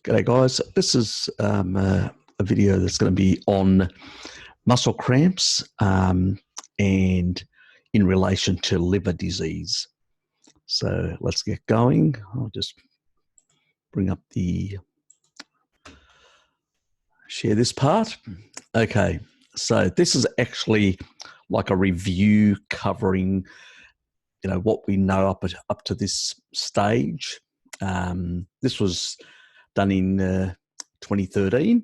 G'day guys, this is a video that's going to be on muscle cramps and in relation to liver disease. So let's get going. I'll just bring up share this part. Okay, so this is actually like a review covering, what we know up to this stage. This was done in 2013.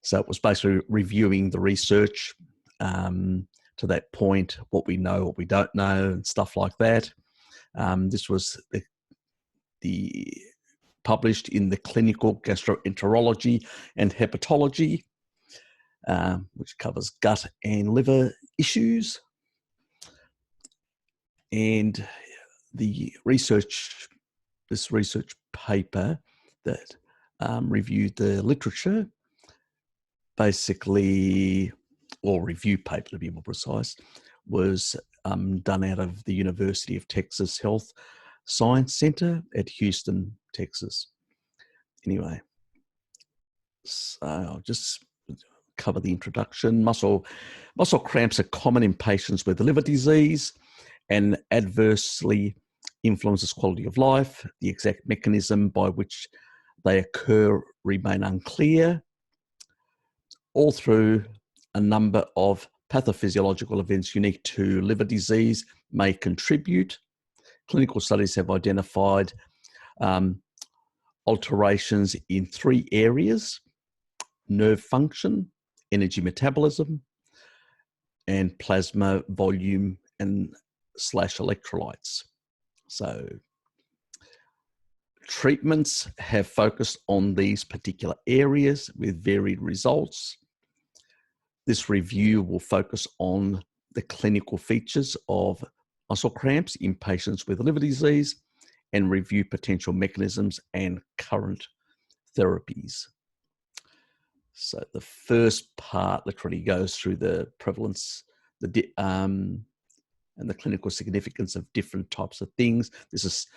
So it was basically reviewing the research to that point, what we know, what we don't know, and stuff like that. This was published in the Clinical Gastroenterology and Hepatology, which covers gut and liver issues. And this research paper that reviewed the literature, basically, or review paper to be more precise, was done out of the University of Texas Health Science Center at Houston, Texas. Anyway, so I'll just cover the introduction. Muscle cramps are common in patients with liver disease and adversely influences quality of life. The exact mechanism by which they occur remain unclear. All through a number of pathophysiological events unique to liver disease may contribute. Clinical studies have identified alterations in three areas: nerve function, energy metabolism, and plasma volume and /electrolytes. So treatments have focused on these particular areas with varied results. This review will focus on the clinical features of muscle cramps in patients with liver disease and review potential mechanisms and current therapies. So the first part literally goes through the prevalence, and the clinical significance of different types of things. This is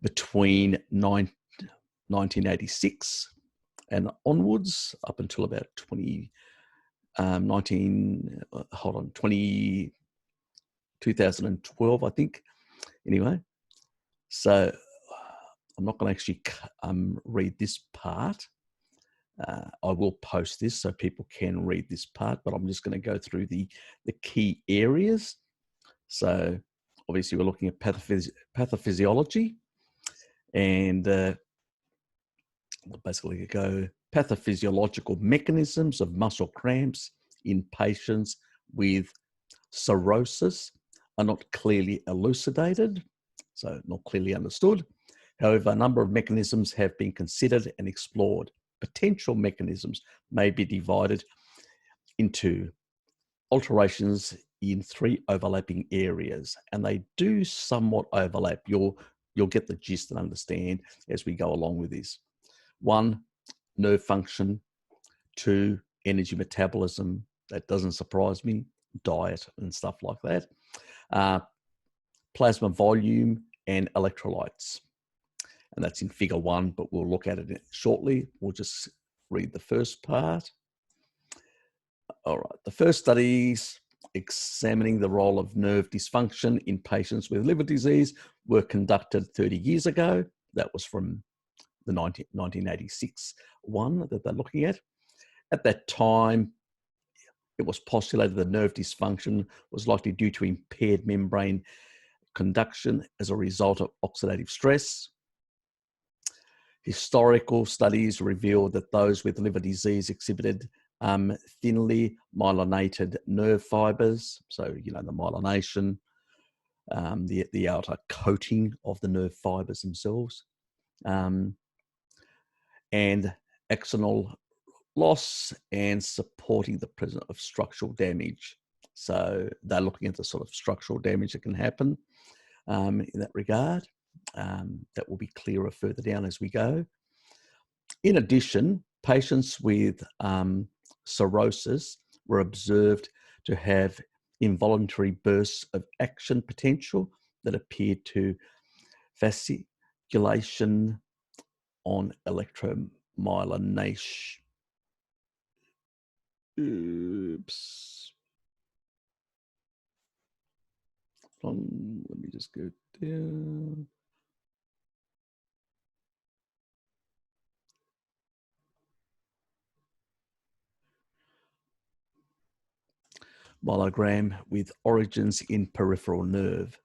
between 1986 and onwards, up until about 2012, I think. Anyway, so I'm not going to actually read this part. I will post this so people can read this part, but I'm just going to go through the key areas. So obviously we're looking at pathophysiology, and basically go pathophysiological mechanisms of muscle cramps in patients with cirrhosis are not clearly elucidated, so not clearly understood. However, a number of mechanisms have been considered and explored. Potential mechanisms may be divided into alterations in three overlapping areas, and they do somewhat overlap. You'll get the gist and understand as we go along with this. 1, nerve function. 2, energy metabolism. That doesn't surprise me. Diet and stuff like that. Plasma volume and electrolytes. And that's in figure 1, but we'll look at it shortly. We'll just read the first part. All right. The first studies examining the role of nerve dysfunction in patients with liver disease were conducted 30 years ago. That was from the 1986 one that they're looking at. At that time, it was postulated that nerve dysfunction was likely due to impaired membrane conduction as a result of oxidative stress. Historical studies revealed that those with liver disease exhibited thinly myelinated nerve fibers. So, the myelination, the outer coating of the nerve fibers themselves, and axonal loss, and supporting the presence of structural damage. So they're looking at the sort of structural damage that can happen in that regard. That will be clearer further down as we go. In addition, patients with cirrhosis were observed to have involuntary bursts of action potential that appeared to fasciculation on electromyelination. Oops. Let me just go down. Myelogram with origins in peripheral nerve.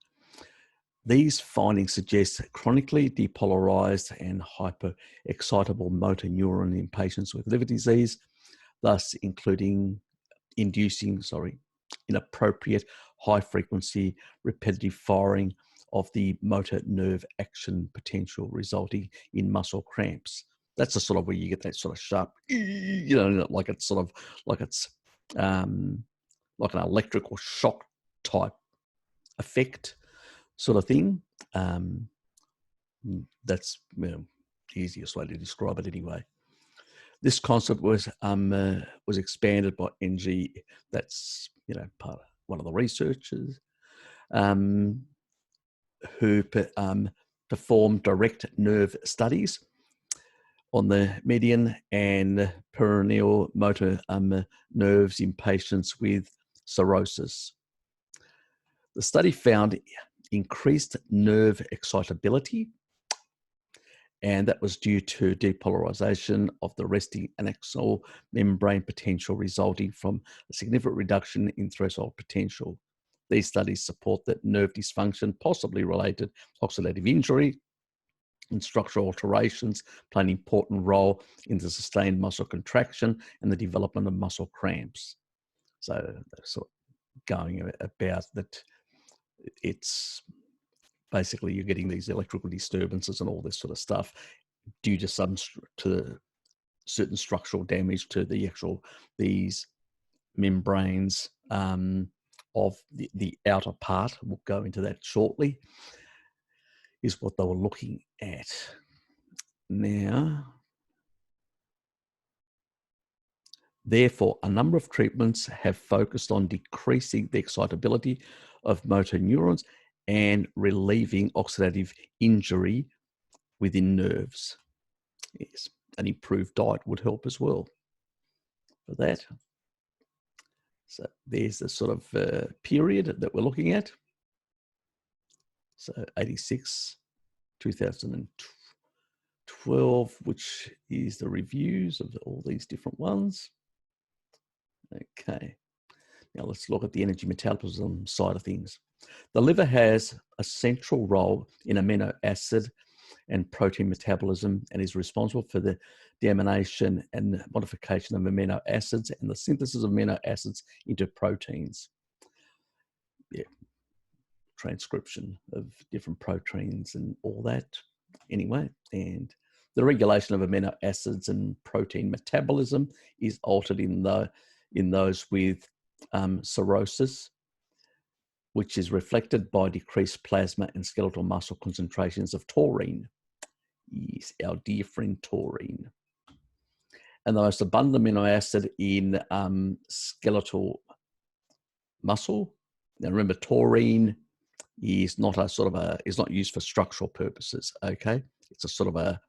These findings suggest chronically depolarized and hyperexcitable motor neuron in patients with liver disease, thus inducing inappropriate high-frequency repetitive firing of the motor nerve action potential, resulting in muscle cramps. That's the sort of where you get that sort of sharp, like it's sort of like it's like an electrical shock type effect sort of thing. That's the easiest way to describe it anyway. This concept was expanded by NG. That's part of one of the researchers who performed direct nerve studies on the median and peroneal motor nerves in patients with cirrhosis. The study found increased nerve excitability, and that was due to depolarization of the resting anaxial membrane potential resulting from a significant reduction in threshold potential. These studies support that nerve dysfunction, possibly related to oxidative injury and structural alterations, play an important role in the sustained muscle contraction and the development of muscle cramps. So they're sort of going about that it's basically you're getting these electrical disturbances and all this sort of stuff due to certain structural damage to these membranes of the outer part. We'll go into that shortly, is what they were looking at. Now, therefore, a number of treatments have focused on decreasing the excitability of motor neurons and relieving oxidative injury within nerves. Yes, an improved diet would help as well for that. So there's the sort of period that we're looking at. So 86, 2012, which is the reviews of all these different ones. Okay, now let's look at the energy metabolism side of things. The liver has a central role in amino acid and protein metabolism and is responsible for the deamination and modification of amino acids and the synthesis of amino acids into proteins. Yeah, transcription of different proteins and all that anyway. And the regulation of amino acids and protein metabolism is altered in those with cirrhosis, which is reflected by decreased plasma and skeletal muscle concentrations of taurine. Yes, our dear friend taurine. And the most abundant amino acid in skeletal muscle. Now remember, taurine is not is not used for structural purposes. Okay, it's a sort of a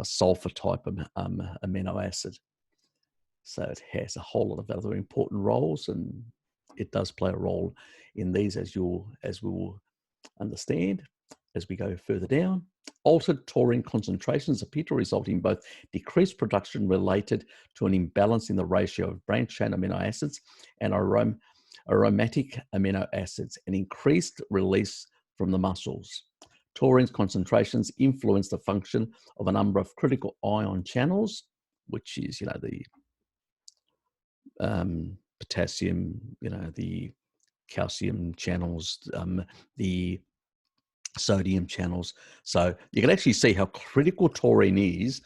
sulfur type of amino acid. So it has a whole lot of other important roles, and it does play a role in these, as we will understand as we go further down. Altered taurine concentrations appear to result in both decreased production related to an imbalance in the ratio of branched chain amino acids and aromatic amino acids, and increased release from the muscles. Taurine's concentrations influence the function of a number of critical ion channels, which is, the potassium, the calcium channels, the sodium channels. So you can actually see how critical taurine is,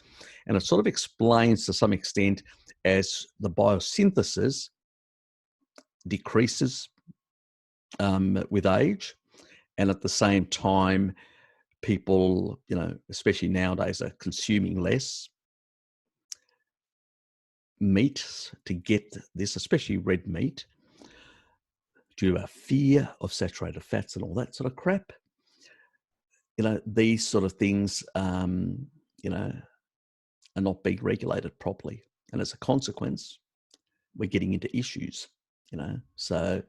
and it sort of explains to some extent as the biosynthesis decreases with age, and at the same time people, especially nowadays, are consuming less meat to get this, especially red meat, due to a fear of saturated fats and all that sort of crap. These sort of things, are not being regulated properly. And as a consequence, we're getting into issues, So,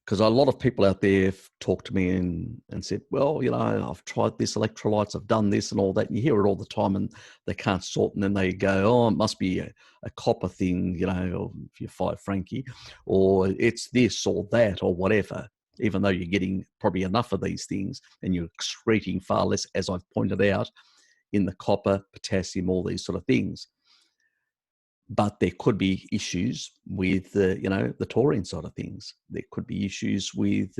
because a lot of people out there have talked to me and said, well, I've tried this electrolytes, I've done this and all that. And you hear it all the time and they can't sort. And then they go, oh, it must be a copper thing, or if you fight Frankie, or it's this or that or whatever, even though you're getting probably enough of these things and you're excreting far less, as I've pointed out, in the copper, potassium, all these sort of things. But there could be issues with the taurine side of things. There could be issues with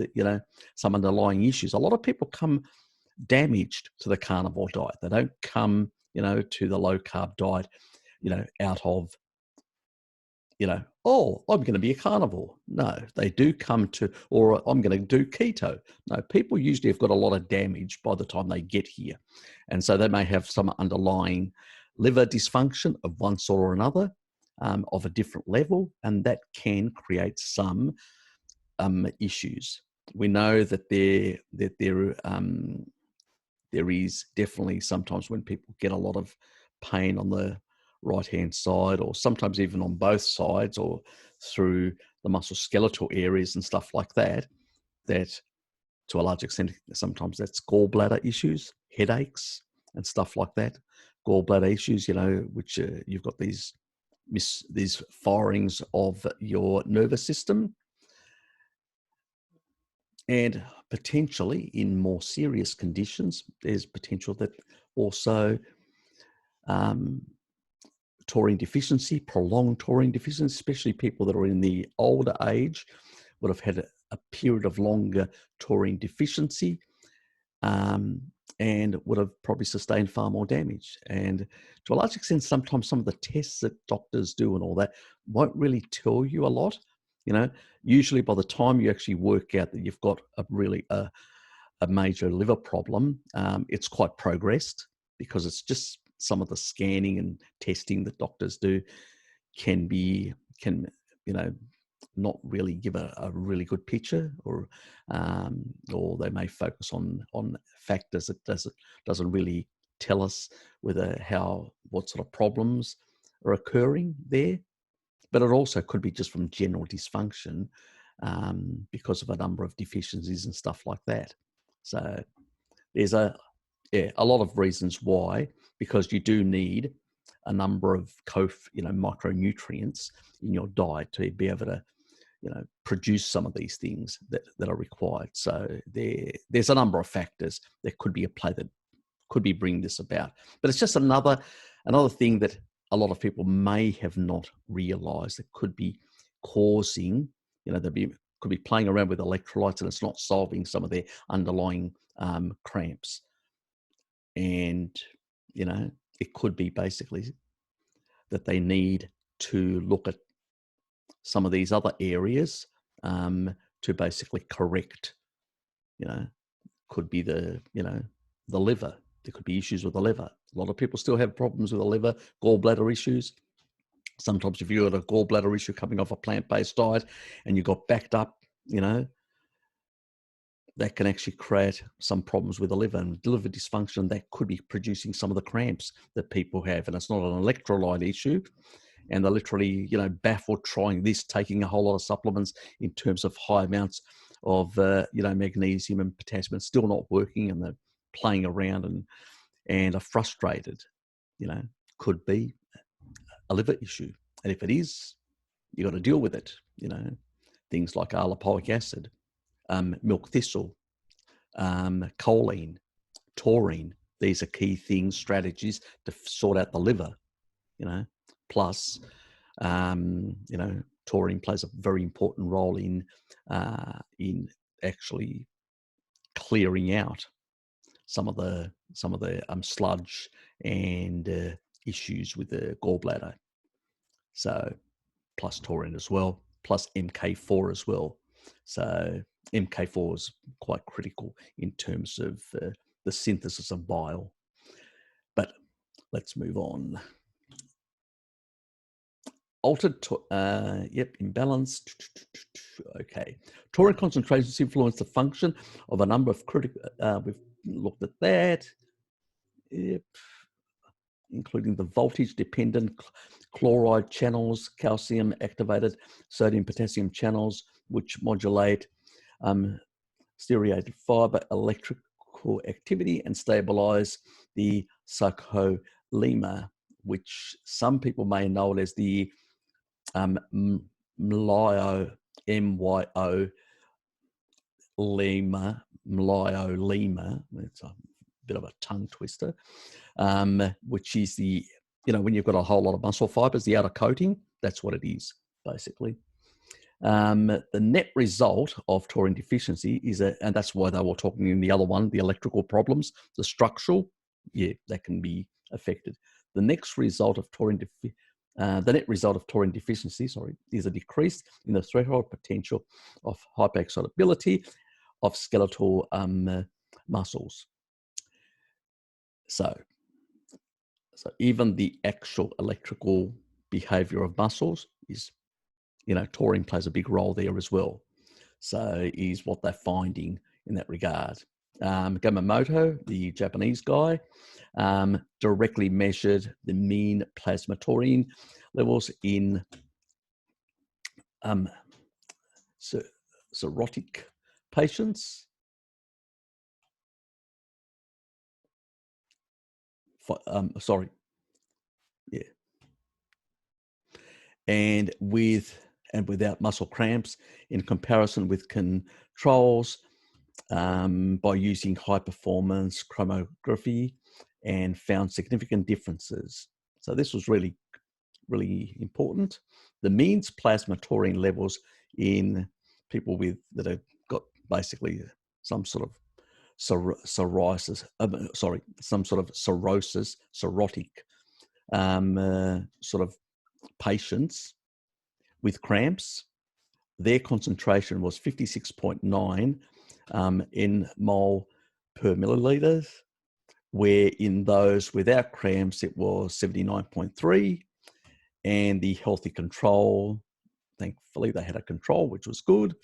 some underlying issues. A lot of people come damaged to the carnivore diet. They don't come to the low carb diet out of oh, I'm going to be a carnivore. No, they do come to, or I'm going to do keto. No, people usually have got a lot of damage by the time they get here. And so they may have some underlying liver dysfunction of one sort or another, of a different level, and that can create some issues. We know that there is definitely sometimes when people get a lot of pain on the right-hand side, or sometimes even on both sides, or through the musculoskeletal areas and stuff like that, that to a large extent, sometimes that's gallbladder issues, headaches and stuff like that. Gallbladder issues, which you've got these firings of your nervous system. And potentially in more serious conditions, there's potential that also taurine deficiency, prolonged taurine deficiency, especially people that are in the older age, would have had a period of longer taurine deficiency, and would have probably sustained far more damage. And to a large extent, sometimes some of the tests that doctors do and all that won't really tell you a lot. Usually by the time you actually work out that you've got a major liver problem, it's quite progressed, because it's just some of the scanning and testing that doctors do can not really give a really good picture, or they may focus on factors that doesn't really tell us what sort of problems are occurring there. But it also could be just from general dysfunction, because of a number of deficiencies and stuff like that. So there's a lot of reasons why, because you do need a number of micronutrients in your diet to be able to produce some of these things that are required. So there's a number of factors that could be a play that could be bringing this about. But it's just another thing that a lot of people may have not realized that could be causing, could be playing around with electrolytes, and it's not solving some of their underlying cramps. And, it could be basically that they need to look at some of these other areas to basically correct, could be the liver. There could be issues with the liver. A lot of people still have problems with the liver, gallbladder issues. Sometimes if you've got a gallbladder issue coming off a plant-based diet and you got backed up, that can actually create some problems with the liver, and liver dysfunction that could be producing some of the cramps that people have. And it's not an electrolyte issue. And they're literally, baffled trying this, taking a whole lot of supplements in terms of high amounts of, magnesium and potassium. It's still not working, and they're playing around and are frustrated. Could be a liver issue. And if it is, you got to deal with it. Things like lipoic acid, milk thistle, choline, taurine. These are key things, strategies to sort out the liver. Plus, taurine plays a very important role in actually clearing out some of the sludge and issues with the gallbladder. So, plus taurine as well, plus MK4 as well. So MK4 is quite critical in terms of the synthesis of bile. But let's move on. Altered, imbalance. Okay. Taurine concentrations influence the function of a number of critical, we've looked at that. including the voltage-dependent chloride channels, calcium-activated sodium-potassium channels, which modulate striated fiber electrical activity and stabilize the sarcolemia, which some people may know it as the myeloma, myeloma. It's a bit of a tongue twister, which is the, when you've got a whole lot of muscle fibers, the outer coating, that's what it is, basically. The net result of taurine deficiency is and that's why they were talking in the other one, the electrical problems, the structural, that can be affected. The next result of taurine the net result of taurine deficiency, is a decrease in the threshold potential of hyperexcitability of skeletal muscles. So even the actual electrical behavior of muscles is, taurine plays a big role there as well. So is what they're finding in that regard. Yamamoto, the Japanese guy, directly measured the mean plasma taurine levels in cirrhotic patients. And without muscle cramps in comparison with controls, by using high performance chromography, and found significant differences. So this was really, really important. The means plasma taurine levels in people that have got basically some sort of cirrhosis, some sort of cirrhosis, cirrhotic sort of patients with cramps, their concentration was 56.9 mol per milliliter, where in those without cramps it was 79.3, and the healthy control, thankfully they had a control, which was good,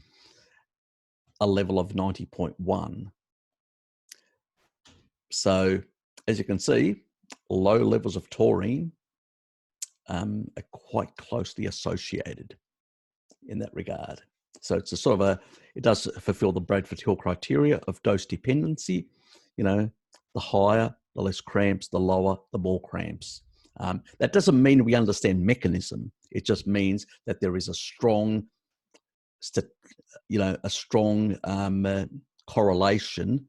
a level of 90.1. So as you can see, low levels of taurine are quite closely associated in that regard. So it's a sort of it does fulfill the Bradford Hill criteria of dose dependency. The higher, the less cramps, the lower, the more cramps. That doesn't mean we understand mechanism. It just means that there is a strong, correlation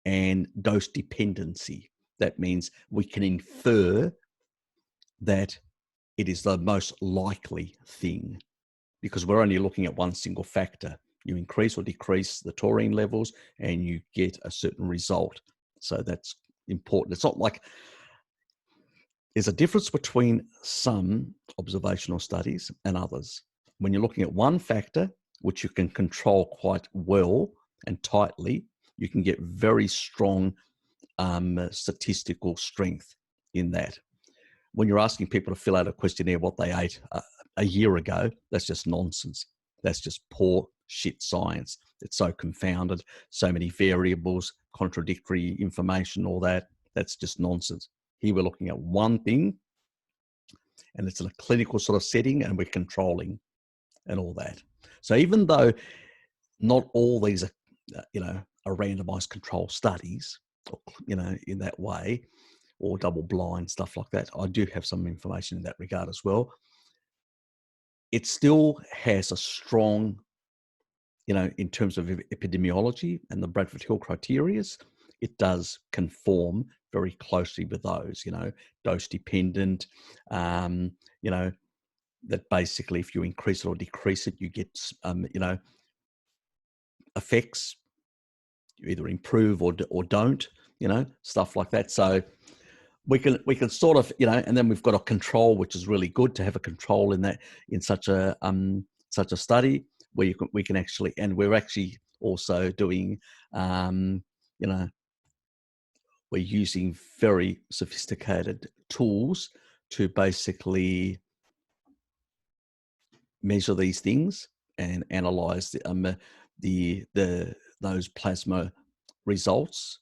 and dose dependency. That means we can infer that it is the most likely thing, because we're only looking at one single factor. You increase or decrease the taurine levels and you get a certain result. So that's important. It's not like there's a difference between some observational studies and others. When you're looking at one factor, which you can control quite well and tightly, you can get very strong statistical strength in that. When you're asking people to fill out a questionnaire what they ate a year ago, that's just nonsense. That's just poor shit science. It's so confounded, so many variables, contradictory information, all that. That's just nonsense. Here we're looking at one thing, and it's in a clinical sort of setting, and we're controlling and all that. So even though not all these are, are randomized control studies, in that way, or double blind, stuff like that, I do have some information in that regard as well. It still has a strong, in terms of epidemiology and the Bradford Hill criteria, it does conform very closely with those, dose dependent, that basically if you increase it or decrease it, you get, effects, you either improve or don't, stuff like that. So we can sort of, and then we've got a control, which is really good to have a control in that, in such a study where we can actually, and we're actually also doing, we're using very sophisticated tools to basically measure these things and analyze those plasma results,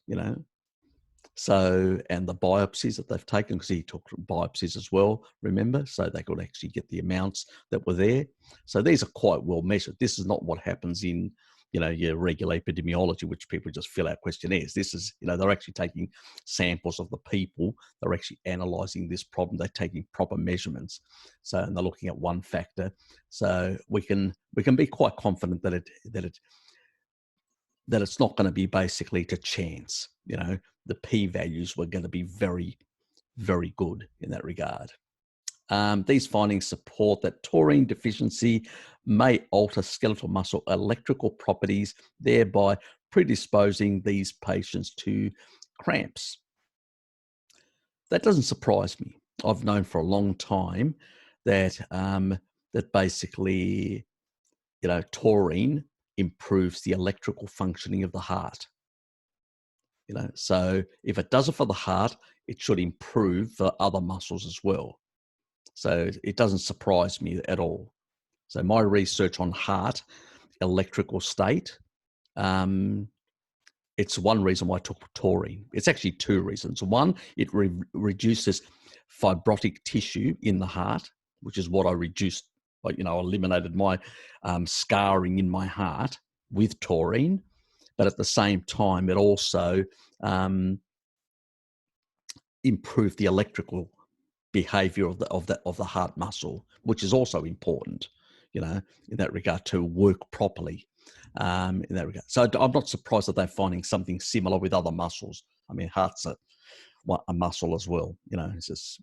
So, and the biopsies that they've taken, because he took biopsies as well, remember? So they could actually get the amounts that were there. So these are quite well measured. This is not what happens in, your regular epidemiology, which people just fill out questionnaires. This is, they're actually taking samples of the people. They're actually analysing this problem. They're taking proper measurements. So, and they're looking at one factor. So we can be quite confident that it's not going to be basically to chance. The p-values were going to be very, very good in that regard. These findings support that taurine deficiency may alter skeletal muscle electrical properties, thereby predisposing these patients to cramps. That doesn't surprise me. I've known for a long time that that basically, taurine improves the electrical functioning of the heart. So if it does it for the heart, it should improve for other muscles as well. So it doesn't surprise me at all. So my research on heart electrical state, it's one reason why I took taurine. It's actually two reasons. One, it reduces fibrotic tissue in the heart, which is what I reduced. I eliminated my scarring in my heart with taurine. But at the same time, it also improved the electrical behavior of the heart muscle, which is also important, in that regard, to work properly. In that regard, so I'm not surprised that they're finding something similar with other muscles. I mean, heart's a muscle as well. It's just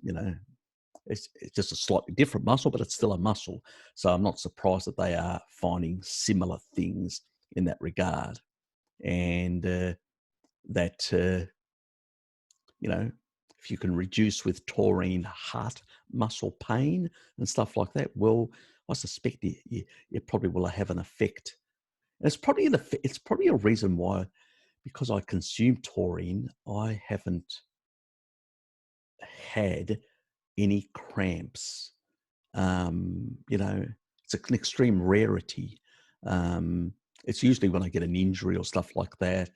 it's just a slightly different muscle, but it's still a muscle. So I'm not surprised that they are finding similar things in that regard. And that if you can reduce with taurine heart muscle pain and stuff like that, well, I suspect it probably will have an effect. And it's probably a reason why, because I consume taurine, I haven't had any cramps. It's an extreme rarity. It's usually when I get an injury or stuff like that,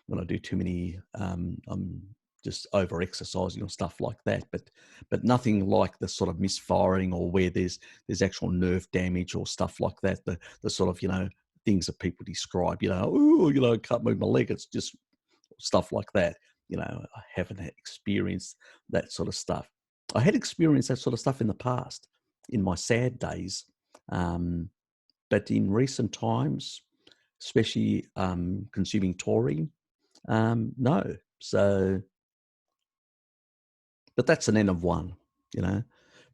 when I do too many, I'm just over exercising or stuff like that, but nothing like the sort of misfiring or where there's actual nerve damage or stuff like that. The sort of, things that people describe, I can't move my leg. It's just stuff like that. I haven't experienced that sort of stuff. I had experienced that sort of stuff in the past, in my sad days. But in recent times, especially consuming taurine, no. So, but that's an N of one,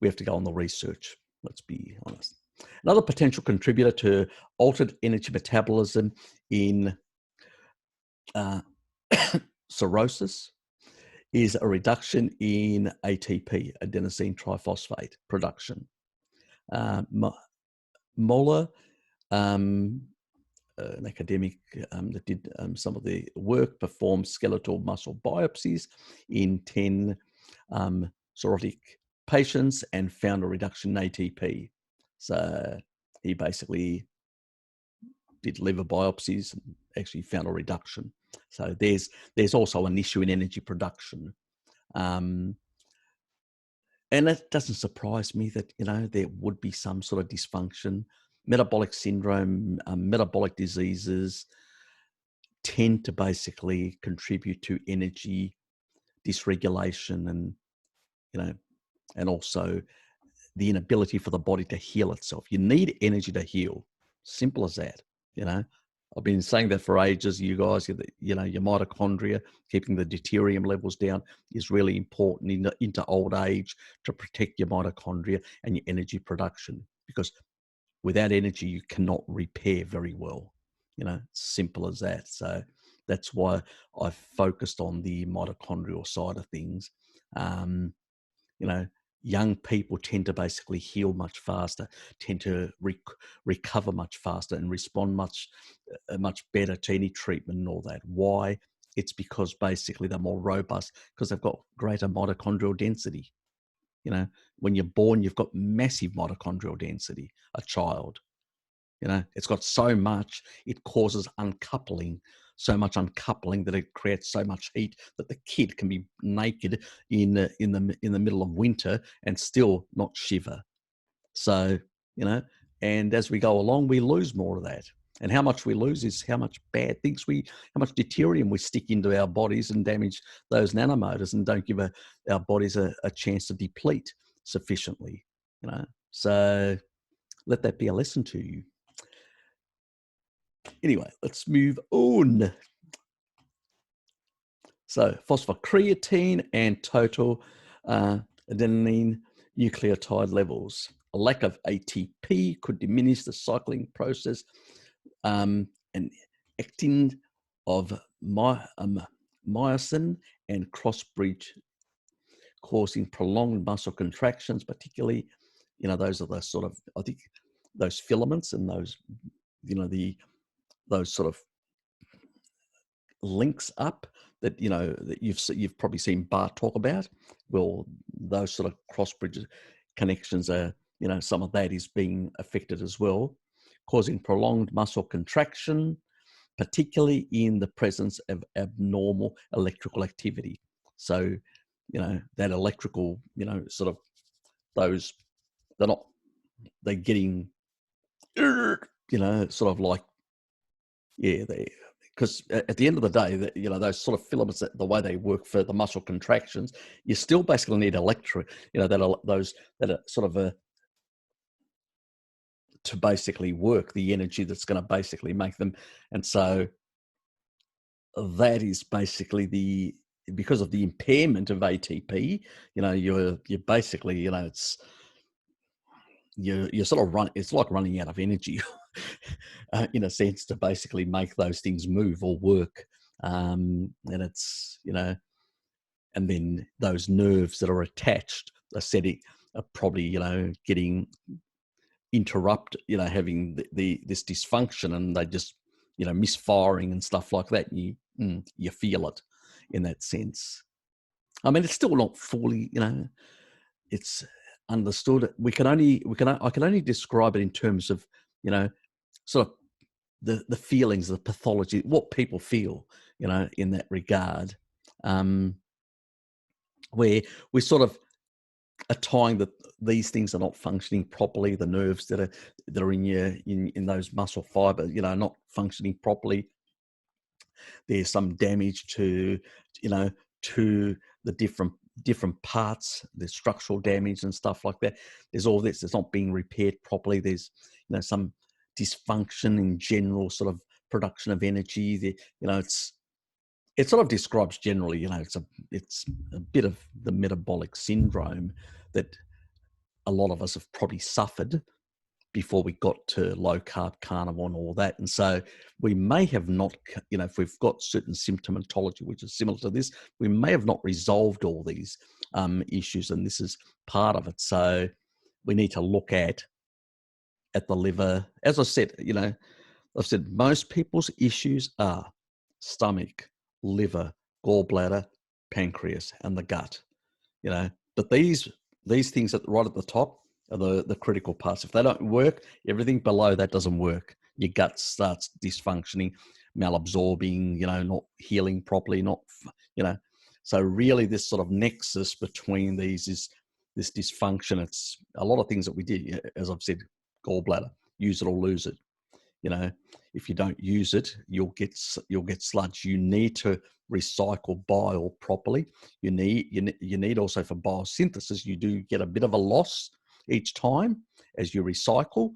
We have to go on the research, let's be honest. Another potential contributor to altered energy metabolism in cirrhosis is a reduction in ATP, adenosine triphosphate production. Moeller, an academic that did some of the work, performed skeletal muscle biopsies in 10 cirrhotic patients and found a reduction in ATP. So he basically did liver biopsies and actually found a reduction. So there's also an issue in energy production. And it doesn't surprise me that, there would be some sort of dysfunction. Metabolic syndrome, metabolic diseases tend to basically contribute to energy dysregulation and also the inability for the body to heal itself. You need energy to heal. Simple as that, I've been saying that for ages, you guys, your mitochondria, keeping the deuterium levels down is really important into old age to protect your mitochondria and your energy production, because without energy, you cannot repair very well. Simple as that. So that's why I've focused on the mitochondrial side of things. Young people tend to basically heal much faster, tend to recover much faster and respond much better to any treatment and all that. Why? It's because basically they're more robust because they've got greater mitochondrial density. When you're born, you've got massive mitochondrial density, a child. It's got so much, it causes uncoupling so much uncoupling that it creates so much heat that the kid can be naked in the middle of winter and still not shiver. So, and as we go along, we lose more of that. And how much we lose is how much bad things how much deuterium we stick into our bodies and damage those nanomotors and don't give our bodies a chance to deplete sufficiently, So let that be a lesson to you. Anyway, let's move on. So phosphocreatine and total adenine nucleotide levels. A lack of ATP could diminish the cycling process and actin of myosin and cross-bridge, causing prolonged muscle contractions, particularly, those are the sort of, I think, those filaments and those, those sort of links up that that you've probably seen Bart talk about. Well, those sort of cross bridge connections are, some of that is being affected as well, causing prolonged muscle contraction, particularly in the presence of abnormal electrical activity. So, that electrical, sort of those, they're getting, sort of like, because at the end of the day, those sort of filaments, the way they work for the muscle contractions, you still basically need those that are sort of to basically work, the energy that's going to basically make them. And so that is basically because of the impairment of ATP, you're basically, it's, you're sort of it's like running out of energy in a sense to basically make those things move or work. And it's, and then those nerves that are attached are probably, getting interrupted, having this dysfunction, and they just, misfiring and stuff like that. And you feel it in that sense. I mean, it's still not fully, it's understood. I can only describe it in terms of, sort of the feelings, the pathology, what people feel, in that regard, where we sort of are tying that these things are not functioning properly. The nerves that are in those muscle fibers, not functioning properly. There's some damage to the different parts. There's structural damage and stuff like that. There's all this that's not being repaired properly. There's some dysfunction in general sort of production of energy. It sort of describes generally, it's a bit of the metabolic syndrome that a lot of us have probably suffered before we got to low carb carnivore and all that. And so we may have not, if we've got certain symptomatology, which is similar to this, we may have not resolved all these issues. And this is part of it. So we need to look at the liver. As I said, I've said most people's issues are stomach, liver, gallbladder, pancreas, and the gut. But these things right at the top are the critical parts. If they don't work, everything below that doesn't work. Your gut starts dysfunctioning, malabsorbing, not healing properly, So really this sort of nexus between these is this dysfunction. It's a lot of things that we did, as I've said, gallbladder, use it or lose it. If you don't use it, you'll get sludge. You need to recycle bile properly. You need also for biosynthesis, you do get a bit of a loss each time as you recycle.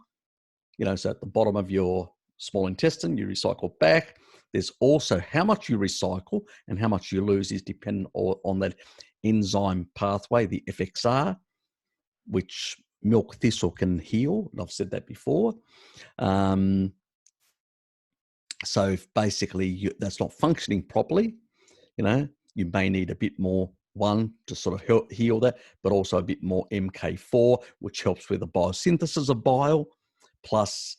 So at the bottom of your small intestine, you recycle back. There's also how much you recycle and how much you lose is dependent on that enzyme pathway, the FXR, which milk thistle can heal. And I've said that before. So if basically that's not functioning properly, you may need a bit more, one, to sort of heal that, but also a bit more MK4, which helps with the biosynthesis of bile, plus,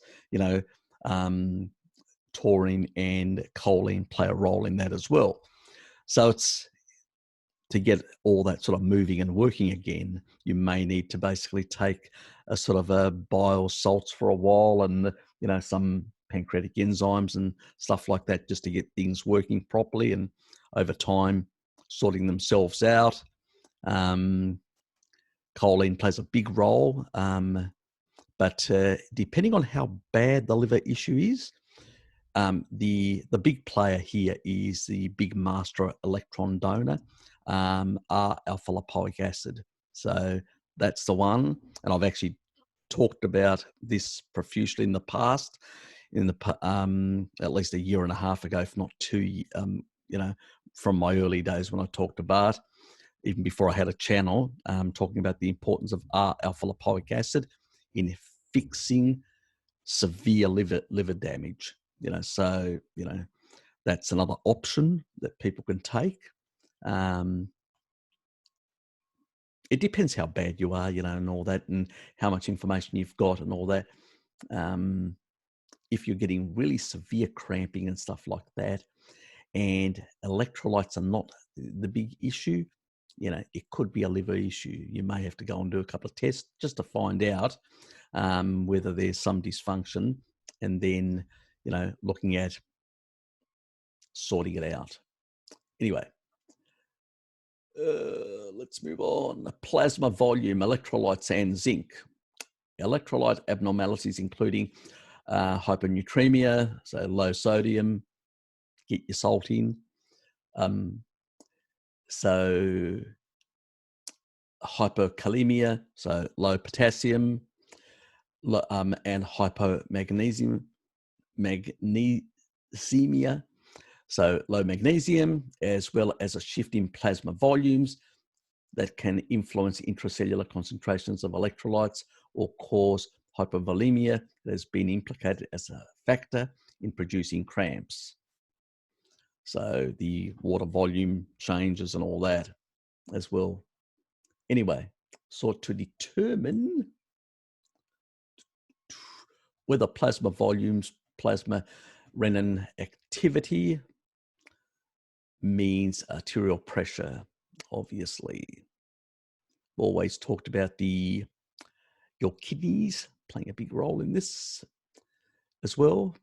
taurine and choline play a role in that as well. So it's to get all that sort of moving and working again, you may need to basically take a sort of a bile salts for a while and, some pancreatic enzymes and stuff like that, just to get things working properly, and over time sorting themselves out. Choline plays a big role, but depending on how bad the liver issue is, the big player here is the big master electron donor, R-alpha lipoic acid. So that's the one, and I've actually talked about this profusely in the past, at least a year and a half ago, if not two, from my early days when I talked to Bart, even before I had a channel, talking about the importance of R-alpha lipoic acid in fixing severe liver damage. So that's another option that people can take. It depends how bad you are, and all that, and how much information you've got and all that. If you're getting really severe cramping and stuff like that, and electrolytes are not the big issue, it could be a liver issue. You may have to go and do a couple of tests just to find out whether there's some dysfunction, and then, looking at sorting it out. Anyway, let's move on. Plasma volume, electrolytes, and zinc. Electrolyte abnormalities, including hyponatremia, so low sodium, get your salt in. So hypokalemia, so low potassium, and hypomagnesemia, so low magnesium, as well as a shift in plasma volumes that can influence intracellular concentrations of electrolytes or cause hypovolemia that has been implicated as a factor in producing cramps. So the water volume changes and all that as well. Anyway, so to determine whether plasma volumes, plasma renin activity means arterial pressure, obviously. We've always talked about your kidneys playing a big role in this as well.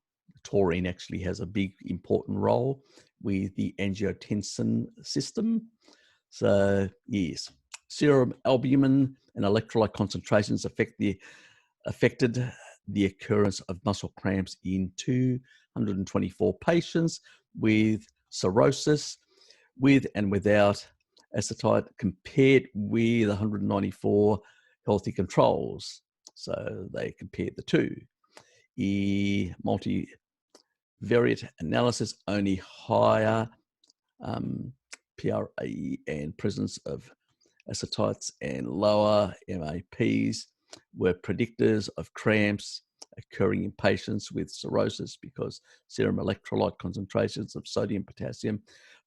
Taurine actually has a big important role with the angiotensin system. So yes, serum albumin and electrolyte concentrations affected the occurrence of muscle cramps in 224 patients with cirrhosis, with and without acetyl, compared with 194 healthy controls. So they compared the two. Multivariate analysis, only higher PRA and presence of acetites and lower MAPs were predictors of cramps occurring in patients with cirrhosis, because serum electrolyte concentrations of sodium, potassium,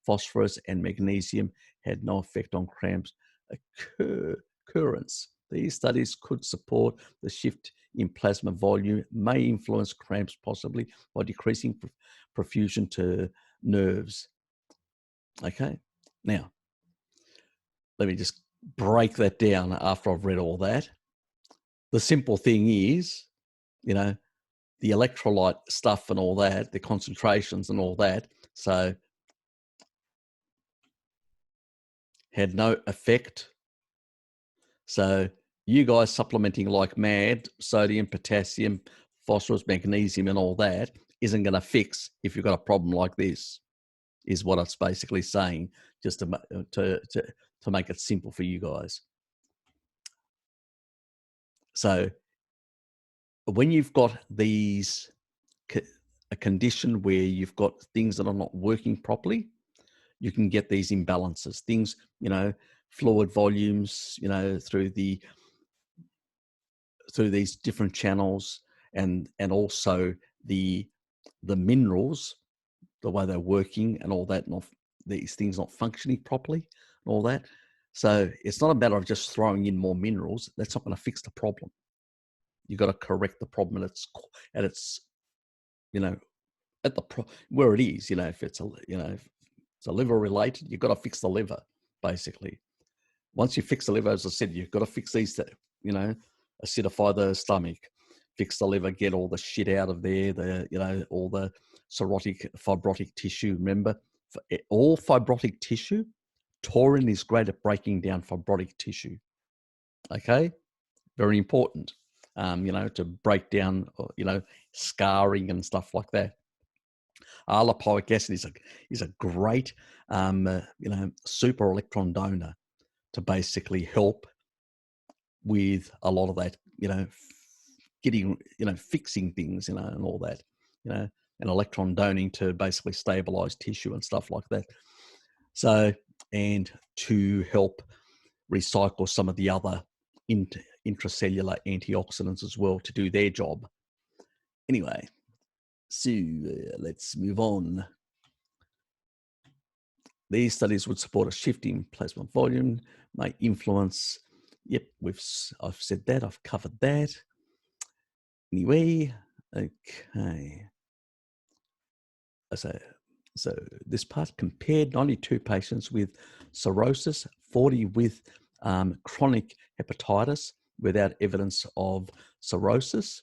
phosphorus, and magnesium had no effect on cramps occurrence. These studies could support the shift in plasma volume may influence cramps, possibly by decreasing perfusion to nerves. Okay, now let me just break that down after I've read all that. The simple thing is, the electrolyte stuff and all that, the concentrations and all that, so had no effect. So you guys supplementing like mad, sodium, potassium, phosphorus, magnesium, and all that isn't going to fix if you've got a problem like this, is what it's basically saying, just to make it simple for you guys. So when you've got a condition where you've got things that are not working properly, you can get these imbalances, things, fluid volumes, through these different channels, and also the minerals, the way they're working and all that, and these things not functioning properly and all that. So it's not a matter of just throwing in more minerals. That's not going to fix the problem. You've got to correct the problem at its where it is. If it's a liver related, you've got to fix the liver, basically. Once you fix the liver, as I said, you've got to fix these, acidify the stomach, fix the liver, get all the shit out of there, all the fibrotic tissue. Remember, for all fibrotic tissue, taurine is great at breaking down fibrotic tissue. Okay, very important. To break down, scarring and stuff like that. Lipoic acid is a great, super electron donor to basically help with a lot of that, getting, fixing things, and all that, and electron donating to basically stabilize tissue and stuff like that. So, and to help recycle some of the other intracellular antioxidants as well to do their job. Anyway, so let's move on. These studies would support a shift in plasma volume, may influence. Yep, I've said that. I've covered that. Anyway, okay. So this part compared 92 patients with cirrhosis, 40 with chronic hepatitis without evidence of cirrhosis,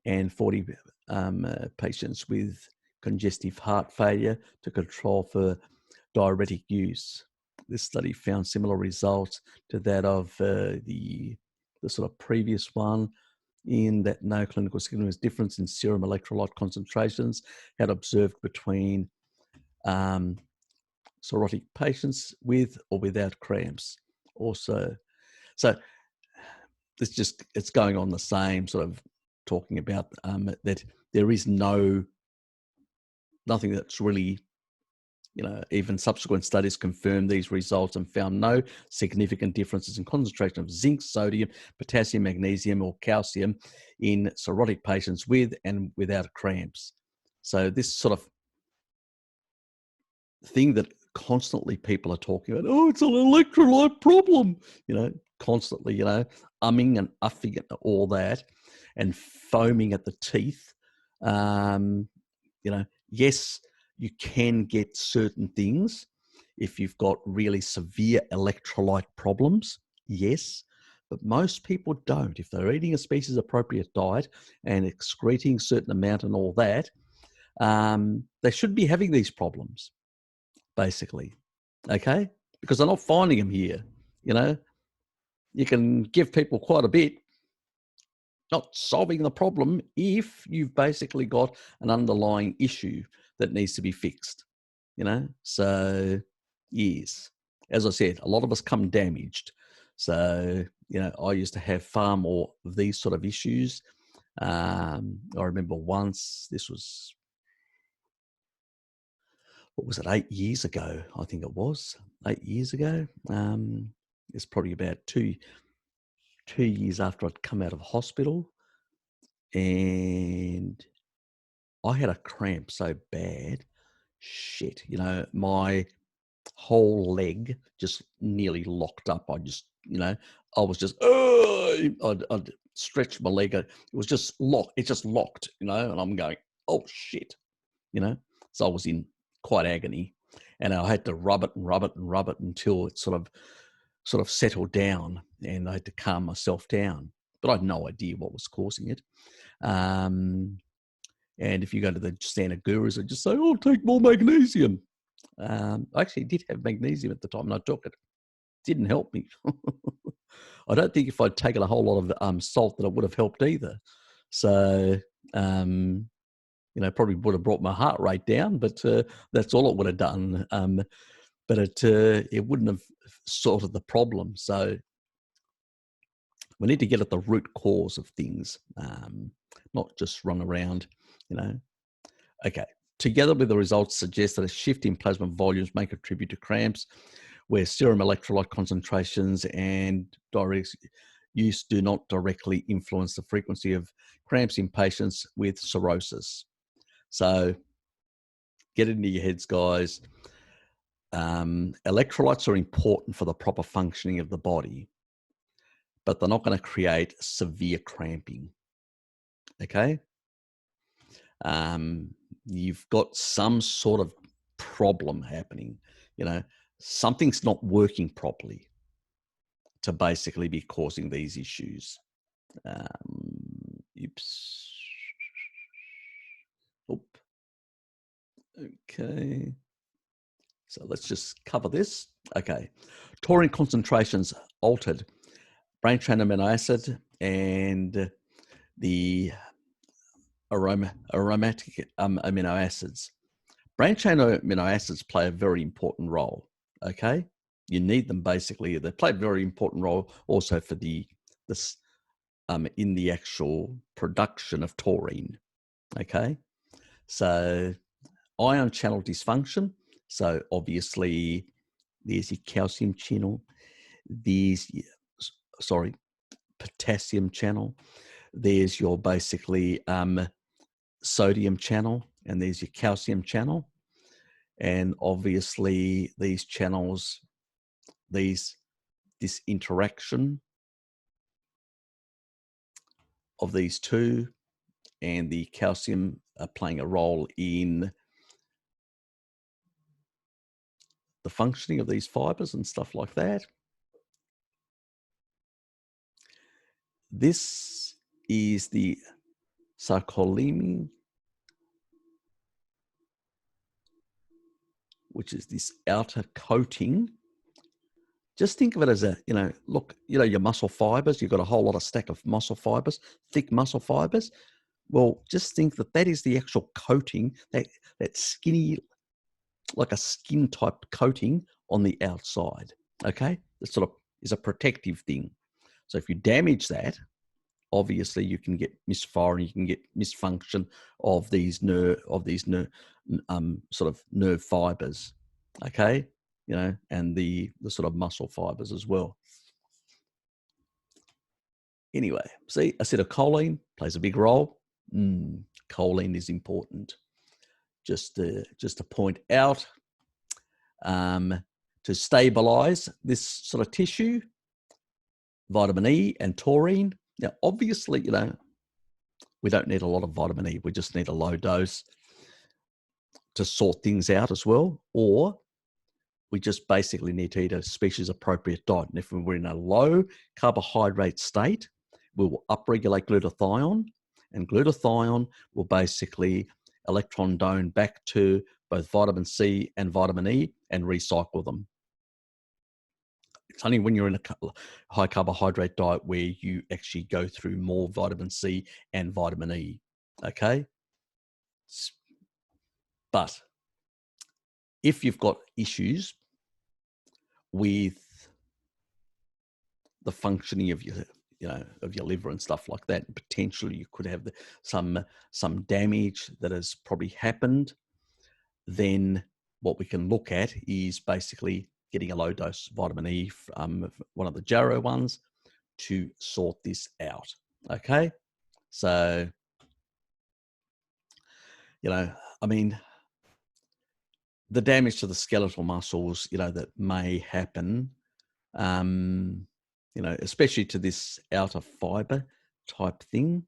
and 40 patients with congestive heart failure to control for diuretic use. This study found similar results to that of the sort of previous one, in that no clinical significant difference in serum electrolyte concentrations had observed between cirrhotic patients with or without cramps. Also, so it's going on the same sort of talking about that there is nothing that's really, even subsequent studies confirmed these results and found no significant differences in concentration of zinc, sodium, potassium, magnesium, or calcium in cirrhotic patients with and without cramps. So this sort of thing that constantly people are talking about, oh, it's an electrolyte problem, constantly, umming and uffing and all that, and foaming at the teeth. Yes, you can get certain things if you've got really severe electrolyte problems, yes, but most people don't. If they're eating a species appropriate diet and excreting a certain amount and all that, they shouldn't be having these problems, basically, okay? Because they're not finding them here, You can give people quite a bit, not solving the problem if you've basically got an underlying issue that needs to be fixed, So, yes, as I said, a lot of us come damaged. So, I used to have far more of these sort of issues. I remember once, this was, what was it, 8 years ago? I think it was 8 years ago. It's probably about two years after I'd come out of hospital, and I had a cramp so bad, shit, my whole leg just nearly locked up. I just, I was just, I'd stretch my leg. It was just locked. It just locked, and I'm going, oh shit, So I was in quite agony, and I had to rub it and rub it and rub it until it sort of settled down, and I had to calm myself down. But I had no idea what was causing it. And if you go to the standard gurus, they just say, oh, take more magnesium. I actually did have magnesium at the time, and I took it. Didn't help me. I don't think if I'd taken a whole lot of salt that it would have helped either. So, probably would have brought my heart rate down, but that's all it would have done. But it wouldn't have sorted the problem. So we need to get at the root cause of things, not just run around, Okay. Together with the results suggest that a shift in plasma volumes may contribute to cramps, where serum electrolyte concentrations and diuretics use do not directly influence the frequency of cramps in patients with cirrhosis. So get it into your heads, guys. Electrolytes are important for the proper functioning of the body, but they're not going to create severe cramping. Okay? You've got some sort of problem happening, something's not working properly to basically be causing these issues. Oops. Oop. Okay. So let's just cover this. Okay. Taurine concentrations altered. Brain chain amino acid and the aromatic amino acids. Brain chain amino acids play a very important role. Okay. You need them basically. They play a very important role also for this in the actual production of taurine. Okay. So ion channel dysfunction. So obviously there's your calcium channel, potassium channel. There's your basically sodium channel, and there's your calcium channel. And obviously these channels, this interaction of these two and the calcium are playing a role in the functioning of these fibers and stuff like that. This is the sarcolemia, which is this outer coating. Just think of it as look, your muscle fibers, you've got a whole lot of stack of muscle fibers, thick muscle fibers. Well, just think that is the actual coating, that skinny, like a skin type coating on the outside. Okay. That sort of is a protective thing. So if you damage that, obviously you can get misfiring, you can get misfunction of these sort of nerve fibers. Okay. And the sort of muscle fibers as well. Anyway, see, acetylcholine plays a big role. Choline is important. Just to point out, to stabilize this sort of tissue, vitamin E and taurine. Now, obviously, we don't need a lot of vitamin E. We just need a low dose to sort things out as well. Or we just basically need to eat a species appropriate diet. And if we're in a low carbohydrate state, we will upregulate glutathione, and glutathione will basically electron down back to both vitamin C and vitamin E and recycle them. It's only when you're in a high carbohydrate diet where you actually go through more vitamin C and vitamin E. Okay. But if you've got issues with the functioning of your liver and stuff like that, potentially you could have some damage that has probably happened, then what we can look at is basically getting a low dose vitamin E, one of the Jarrow ones, to sort this out. Okay. So, I mean, the damage to the skeletal muscles, that may happen, especially to this outer fiber type thing,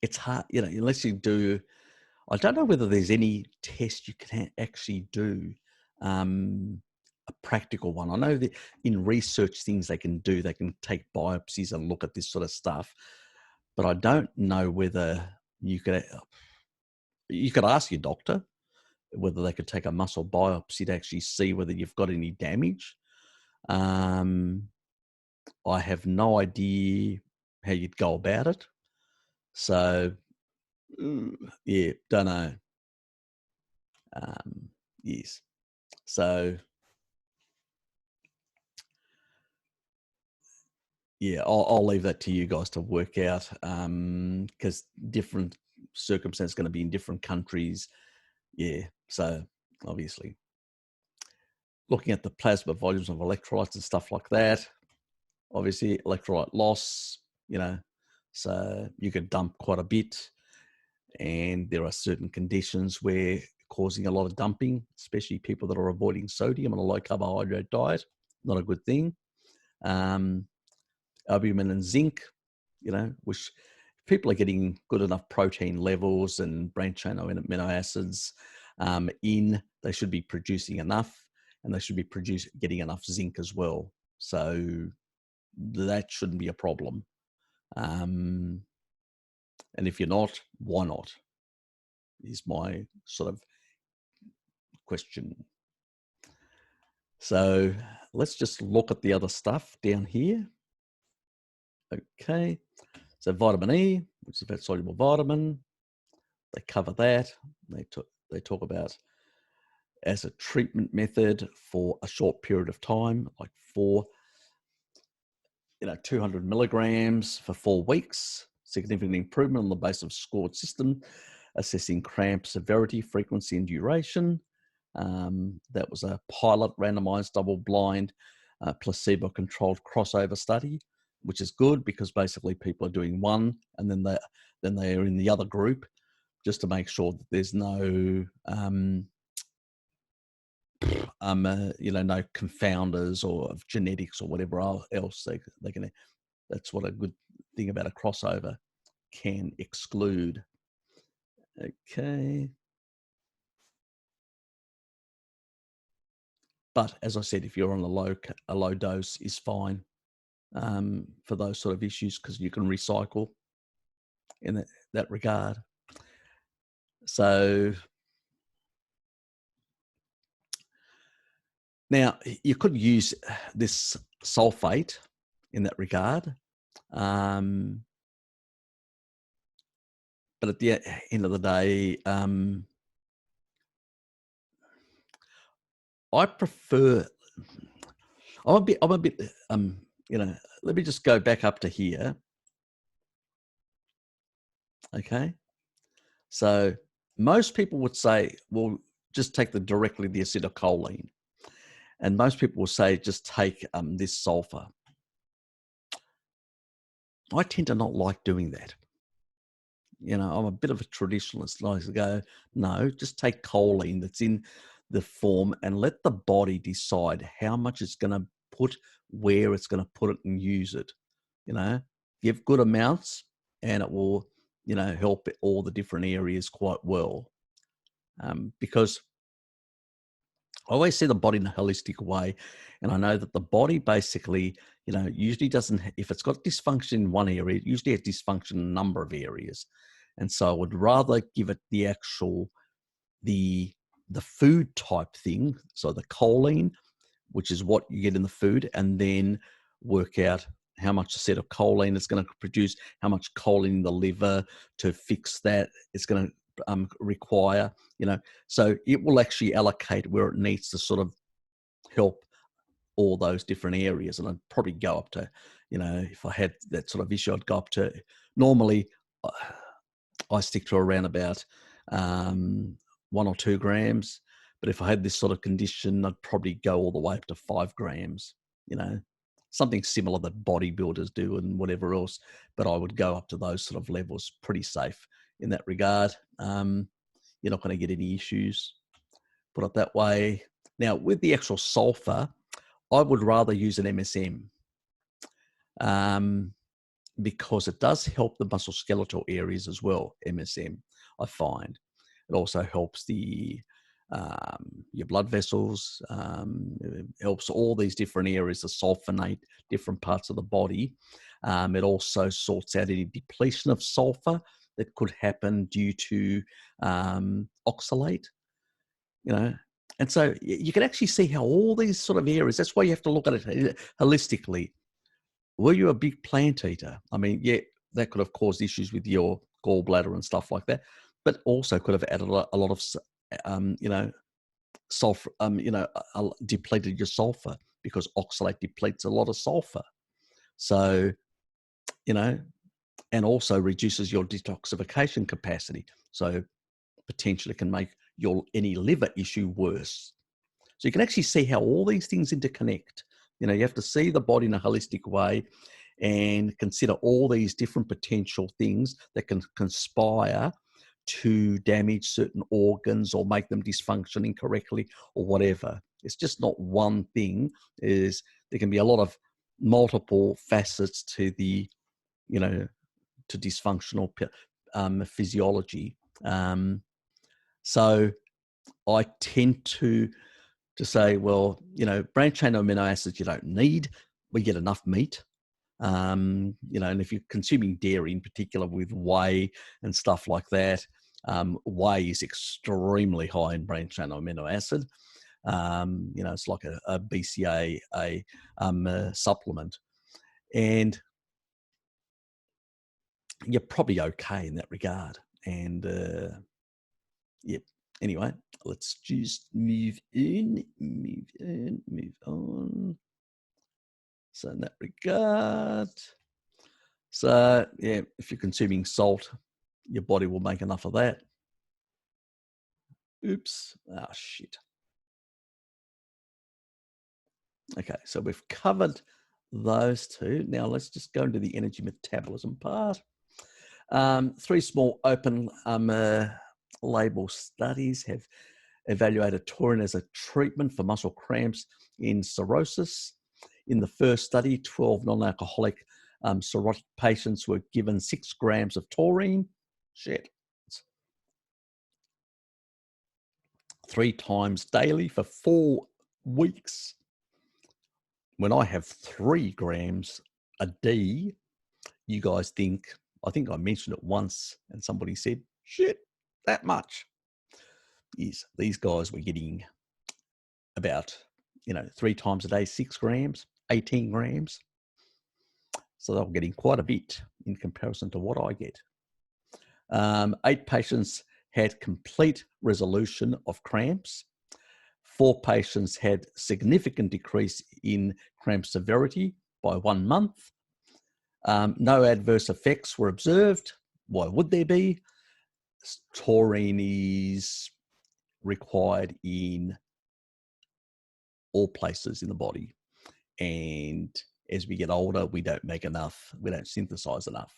it's hard, unless you do, I don't know whether there's any test you can actually do, a practical one. I know that in research things they can take biopsies and look at this sort of stuff, but I don't know whether you could ask your doctor whether they could take a muscle biopsy to actually see whether you've got any damage. I have no idea how you'd go about it. So, yeah, don't know. Yes. So, yeah, I'll leave that to you guys to work out, because different circumstances going to be in different countries. Yeah. So obviously looking at the plasma volumes of electrolytes and stuff like that, obviously electrolyte loss, so you could dump quite a bit, and there are certain conditions where causing a lot of dumping, especially people that are avoiding sodium on a low carbohydrate diet, not a good thing. Albumin and zinc, which people are getting good enough protein levels and brain chain amino acids they should be producing enough, and they should be getting enough zinc as well. So that shouldn't be a problem. And if you're not, why not? Is my sort of question. So let's just look at the other stuff down here. Okay, so vitamin E, which is a fat soluble vitamin, they cover that. They talk about as a treatment method for a short period of time, like 200 milligrams for 4 weeks, significant improvement on the basis of scored system, assessing cramp severity, frequency, and duration. That was a pilot randomized double-blind placebo-controlled crossover study, which is good because basically people are doing one and then they are in the other group just to make sure that there's no no confounders or of genetics or whatever else they can. That's what a good thing about a crossover can exclude. Okay. But as I said, if you're on a low dose is fine for those sort of issues because you can recycle in that regard. So now you could use this sulfate in that regard. But at the end of the day, I prefer. I'm a bit. Let me just go back up to here. Okay. So most people would say, well, just take directly the acetylcholine, and most people will say just take this sulfur. I tend to not like doing that. I'm a bit of a traditionalist. I like to go, no, just take choline that's in the form and let the body decide how much it's going to put, where it's going to put it and use it. Give good amounts and it will, help all the different areas quite well. Because I always see the body in a holistic way. And I know that the body basically, usually doesn't, if it's got dysfunction in one area, it usually has dysfunction in a number of areas. And so I would rather give it the actual, the food type thing. So the choline, which is what you get in the food, and then work out how much acetylcholine it's going to produce, how much choline in the liver to fix that it's going to require, so it will actually allocate where it needs to sort of help all those different areas. And I'd probably go up to, if I had that sort of issue, I'd go up to, normally I stick to around about 1 or 2 grams. But if I had this sort of condition, I'd probably go all the way up to 5 grams, something similar that bodybuilders do and whatever else. But I would go up to those sort of levels, pretty safe in that regard. You're not going to get any issues, put it that way. Now, with the actual sulfur, I would rather use an MSM because it does help the musculoskeletal areas as well, MSM, I find. It also helps your blood vessels, it helps all these different areas to sulfonate different parts of the body. It also sorts out any depletion of sulfur that could happen due to oxalate, And so you can actually see how all these sort of areas, that's why you have to look at it holistically. Were you a big plant eater? I mean, yeah, that could have caused issues with your gallbladder and stuff like that, but also could have added a lot of, sulfur, depleted your sulfur because oxalate depletes a lot of sulfur. So, and also reduces your detoxification capacity. So potentially can make any liver issue worse. So you can actually see how all these things interconnect. You have to see the body in a holistic way and consider all these different potential things that can conspire to damage certain organs or make them dysfunction incorrectly or whatever. It's just not one thing. There can be a lot of multiple facets to the, to dysfunctional physiology. So I tend to say, well, branched chain amino acids you don't need. We get enough meat. You know, and if you're consuming dairy in particular with whey and stuff like that, whey is extremely high in branched chain amino acid. You know, it's like a BCA, a supplement. And you're probably okay in that regard. And yeah, anyway, let's just move on. So in that regard, so yeah, if you're consuming salt, your body will make enough of that. Oops, ah, shit. Okay, so we've covered those two. Now let's just go into the energy metabolism part. 3 small open label studies have evaluated taurine as a treatment for muscle cramps in cirrhosis. In the first study, 12 non-alcoholic cirrhotic patients were given 6 grams of taurine. Shit. 3 times daily for 4 weeks. When I have 3 grams a day, you guys think, I think I mentioned it once and somebody said, shit, that much. Yes, these guys were getting about, 3 times a day, 6 grams, 18 grams. So they were getting quite a bit in comparison to what I get. 8 patients had complete resolution of cramps. 4 patients had significant decrease in cramp severity by 1 month. No adverse effects were observed. Why would there be? Taurine is required in all places in the body. And as we get older, we don't make enough, we don't synthesize enough.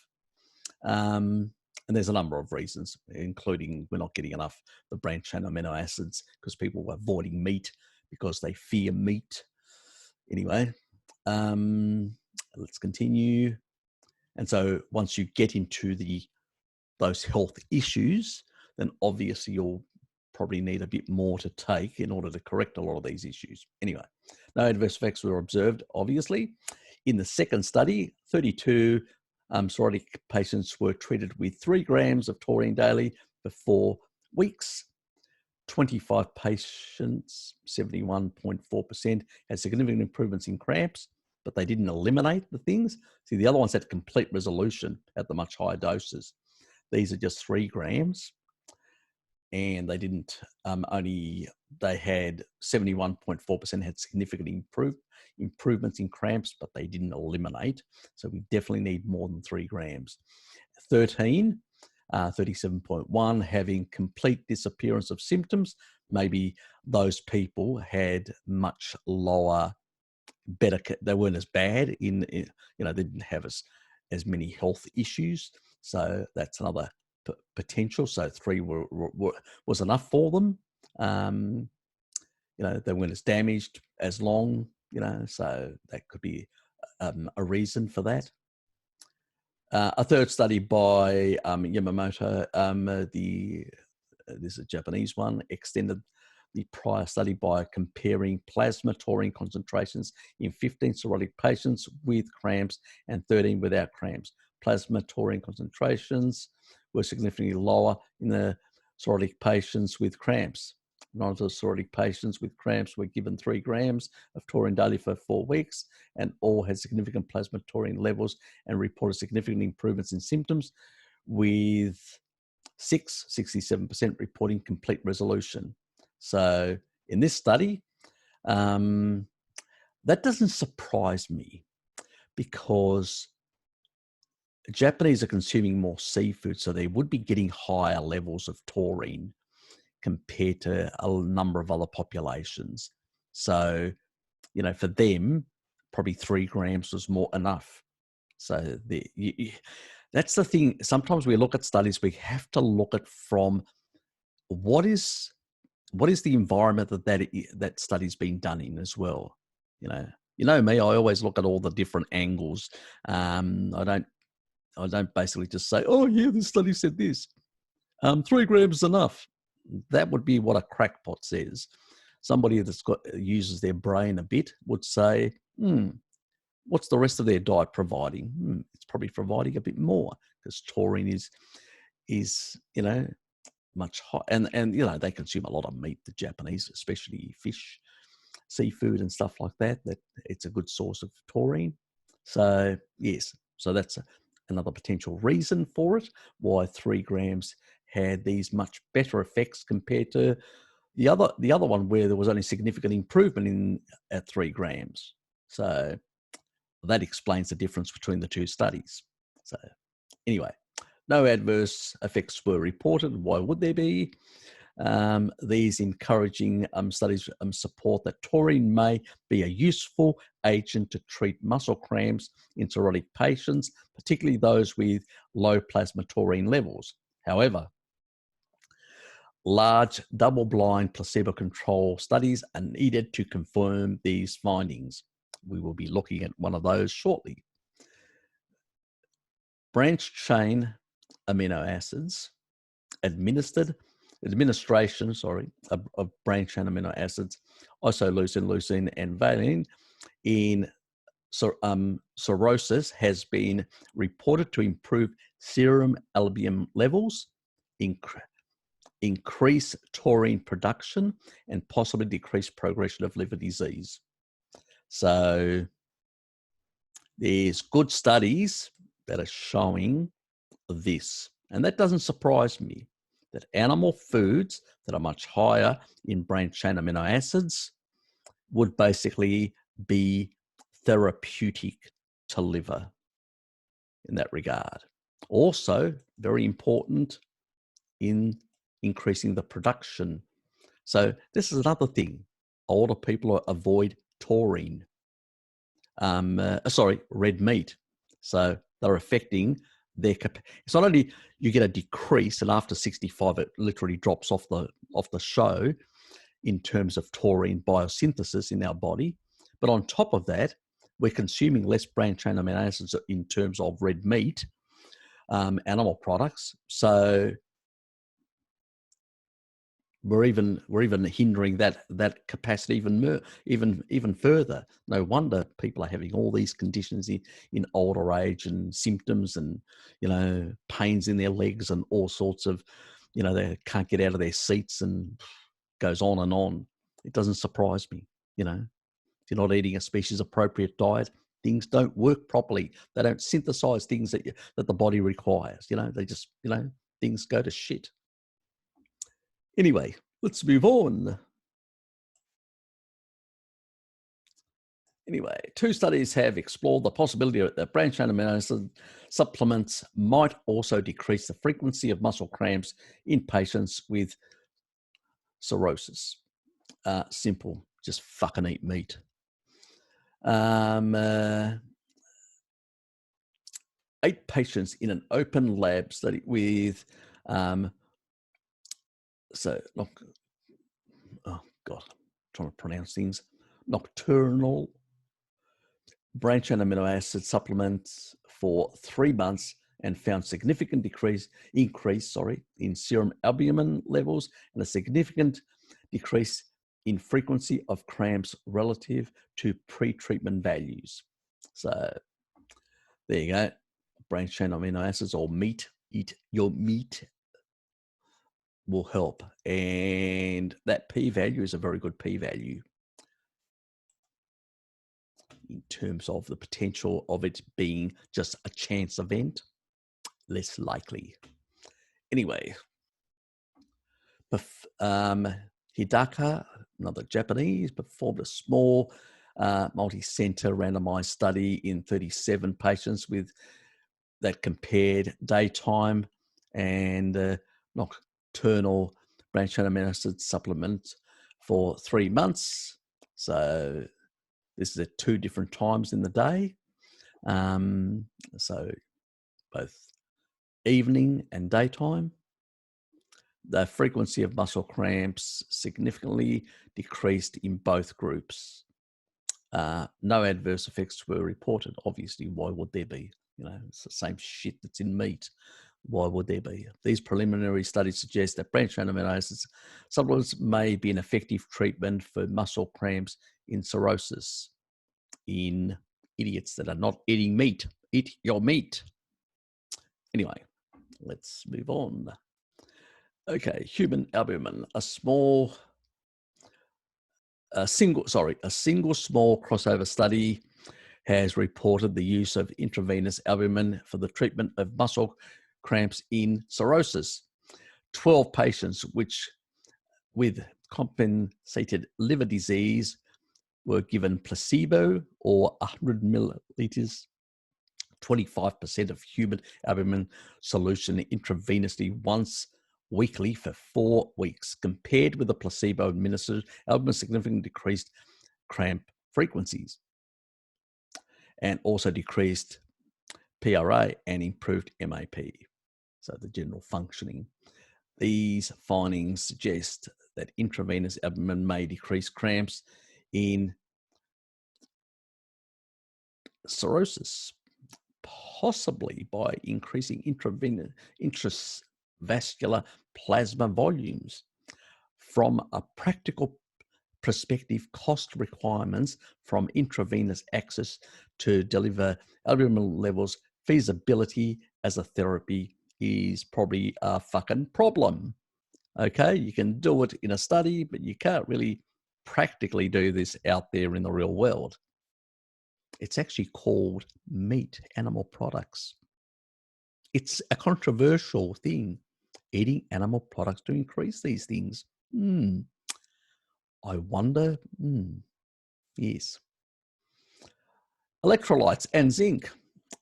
And there's a number of reasons, including we're not getting enough the branched chain amino acids because people were avoiding meat because they fear meat. Anyway, let's continue. And so once you get into those health issues, then obviously you'll probably need a bit more to take in order to correct a lot of these issues. Anyway, no adverse effects were observed, obviously. In the second study, 32 cirrhotic patients were treated with 3 grams of taurine daily for 4 weeks. 25 patients, 71.4%, had significant improvements in cramps, but they didn't eliminate the things. See, the other ones had complete resolution at the much higher doses. These are just 3 grams. And they didn't they had 71.4% had significant improvements in cramps, but they didn't eliminate. So we definitely need more than 3 grams. 13, 37.1, having complete disappearance of symptoms. Maybe those people had much lower, better, they weren't as bad they didn't have as many health issues. So that's another potential. So 3 was enough for them. They weren't as damaged as long, so that could be a reason for that. A third study by Yamamoto, this is a Japanese one, extended the prior study by comparing plasma taurine concentrations in 15 cirrhotic patients with cramps and 13 without cramps. Plasma taurine concentrations were significantly lower in the cirrhotic patients with cramps. None of the cirrhotic patients with cramps were given 3 grams of taurine daily for 4 weeks, and all had significant plasma taurine levels and reported significant improvements in symptoms, with 67% reporting complete resolution. So in this study, that doesn't surprise me because Japanese are consuming more seafood, so they would be getting higher levels of taurine compared to a number of other populations. So, for them, probably 3 grams was more enough. So that's the thing. Sometimes we look at studies, we have to look at from what is the environment that study's been done in as well. You know me, I always look at all the different angles. I don't basically just say, oh yeah, this study said this. 3 grams is enough. That would be what a crackpot says. Somebody that's uses their brain a bit would say, what's the rest of their diet providing? It's probably providing a bit more, because taurine is much high, and they consume a lot of meat, the Japanese, especially fish, seafood and stuff like that. That it's a good source of taurine. So yes, so that's another potential reason for it, why 3 grams had these much better effects compared to the other one, where there was only significant improvement at 3 grams. So that explains the difference between the two studies. So anyway, no adverse effects were reported. Why would there be? These encouraging studies support that taurine may be a useful agent to treat muscle cramps in cirrhotic patients, particularly those with low plasma taurine levels. However, large double-blind placebo-controlled studies are needed to confirm these findings. We will be looking at one of those shortly. Branched-chain amino acids administration of branched-chain amino acids, isoleucine, leucine, and valine in cirrhosis has been reported to improve serum albumin levels, increase taurine production, and possibly decrease progression of liver disease. So there's good studies that are showing this, and that doesn't surprise me, that animal foods that are much higher in branched-chain amino acids would basically be therapeutic to liver in that regard. Also, very important in increasing the production. So this is another thing. Older people avoid taurine. Red meat. So they're affecting their capacity. It's not only you get a decrease, and after 65 it literally drops off the show in terms of taurine biosynthesis in our body, but on top of that, we're consuming less branched-chain amino acids in terms of red meat, animal products. So we're even hindering that capacity even further. No wonder people are having all these conditions in older age, and symptoms, and pains in their legs, and all sorts of they can't get out of their seats, and goes on and on. It doesn't surprise me. If you're not eating a species appropriate diet, things don't work properly. They don't synthesize things that the body requires. They just things go to shit. Anyway, let's move on. Anyway, 2 studies have explored the possibility that branched-chain amino acid supplements might also decrease the frequency of muscle cramps in patients with cirrhosis. Simple, just fucking eat meat. 8 patients in an open lab study with trying to pronounce things. Nocturnal branched-chain amino acid supplements for 3 months, and found significant increase in serum albumin levels, and a significant decrease in frequency of cramps relative to pre-treatment values. So there you go. Branched-chain amino acids, or meat. Eat your meat will help. And that p-value is a very good p-value in terms of the potential of it being just a chance event. Less likely. Anyway, Hidaka, another Japanese, performed a small multi-center randomized study in 37 patients that compared daytime and nocturnal branched-chain amino acid supplements for 3 months. So this is at 2 different times in the day. So both evening and daytime. The frequency of muscle cramps significantly decreased in both groups. No adverse effects were reported. Obviously, why would there be? It's the same shit that's in meat. Why would there be? These preliminary studies suggest that branched-chain amino acids supplements may be an effective treatment for muscle cramps in cirrhosis. In idiots that are not eating meat. Eat your meat. Anyway, let's move on. Okay, human albumin, a single small crossover study has reported the use of intravenous albumin for the treatment of muscle cramps in cirrhosis. 12 patients with compensated liver disease were given placebo or 100 milliliters, 25% of human albumin solution intravenously once weekly for 4 weeks. Compared with the placebo administered, albumin significantly decreased cramp frequencies and also decreased PRA and improved MAP, so the general functioning. These findings suggest that intravenous albumin may decrease cramps in cirrhosis, possibly by increasing intravascular plasma volumes. From a practical perspective, cost requirements from intravenous access to deliver albumin levels, feasibility as a therapy is probably a fucking problem. Okay, you can do it in a study, but you can't really practically do this out there in the real world. It's actually called meat, animal products. It's a controversial thing, eating animal products to increase these things. I wonder. Yes. Electrolytes and zinc.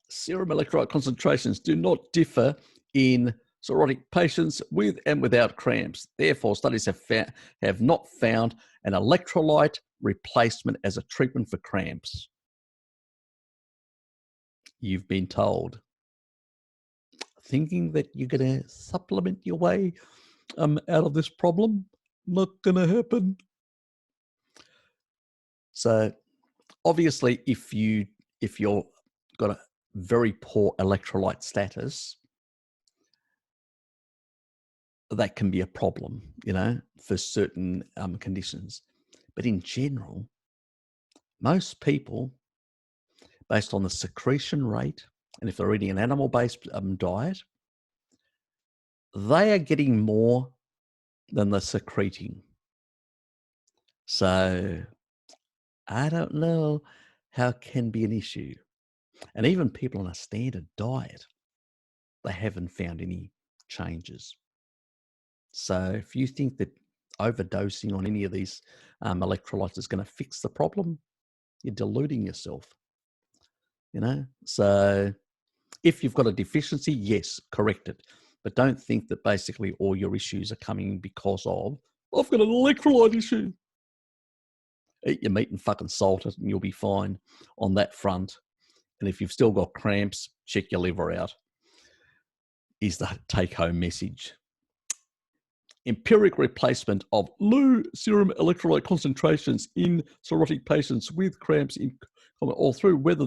Serum electrolyte concentrations do not differ in cirrhotic patients with and without cramps. Therefore, studies have not found an electrolyte replacement as a treatment for cramps. You've been told. Thinking that you're going to supplement your way out of this problem? Not going to happen. So, obviously, if you're got a very poor electrolyte status, that can be a problem, for certain conditions. But in general, most people, based on the secretion rate, and if they're eating an animal-based diet, they are getting more than they're secreting. So I don't know how it can be an issue. And even people on a standard diet, they haven't found any changes. So if you think that overdosing on any of these electrolytes is going to fix the problem, you're deluding yourself. So if you've got a deficiency, yes, correct it. But don't think that basically all your issues are coming because of, I've got an electrolyte issue. Eat your meat and fucking salt it and you'll be fine on that front. And if you've still got cramps, check your liver out, is the take-home message. Empiric replacement of low serum electrolyte concentrations in cirrhotic patients with cramps in common all through, whether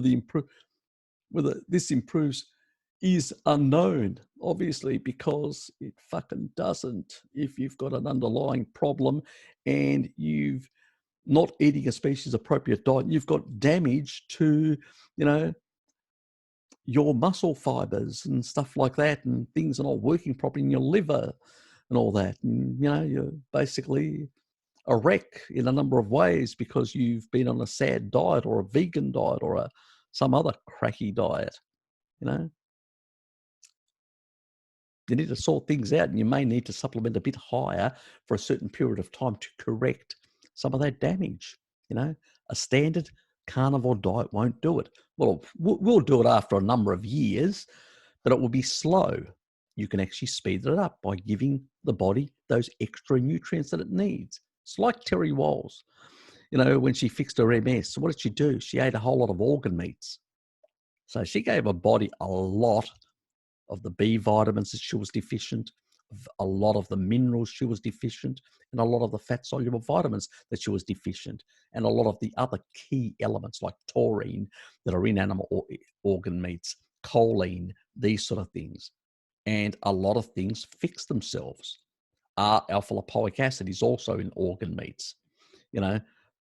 this improves is unknown, obviously, because it fucking doesn't. If you've got an underlying problem and you've not eating a species appropriate diet, you've got damage to, your muscle fibers and stuff like that, and things are not working properly in your liver and all that. And, you're basically a wreck in a number of ways because you've been on a sad diet or a vegan diet or some other cracky diet, You need to sort things out, and you may need to supplement a bit higher for a certain period of time to correct some of that damage. A standard carnivore diet won't do it. Well, we'll do it after a number of years, but it will be slow. You can actually speed it up by giving the body those extra nutrients that it needs. It's like Terry Walls, when she fixed her MS. What did she do? She ate a whole lot of organ meats. So she gave her body a lot of the B vitamins that she was deficient, a lot of the minerals she was deficient, and a lot of the fat-soluble vitamins that she was deficient, and a lot of the other key elements like taurine that are in animal organ meats, choline, these sort of things. And a lot of things fix themselves. Alpha-lipoic acid is also in organ meats.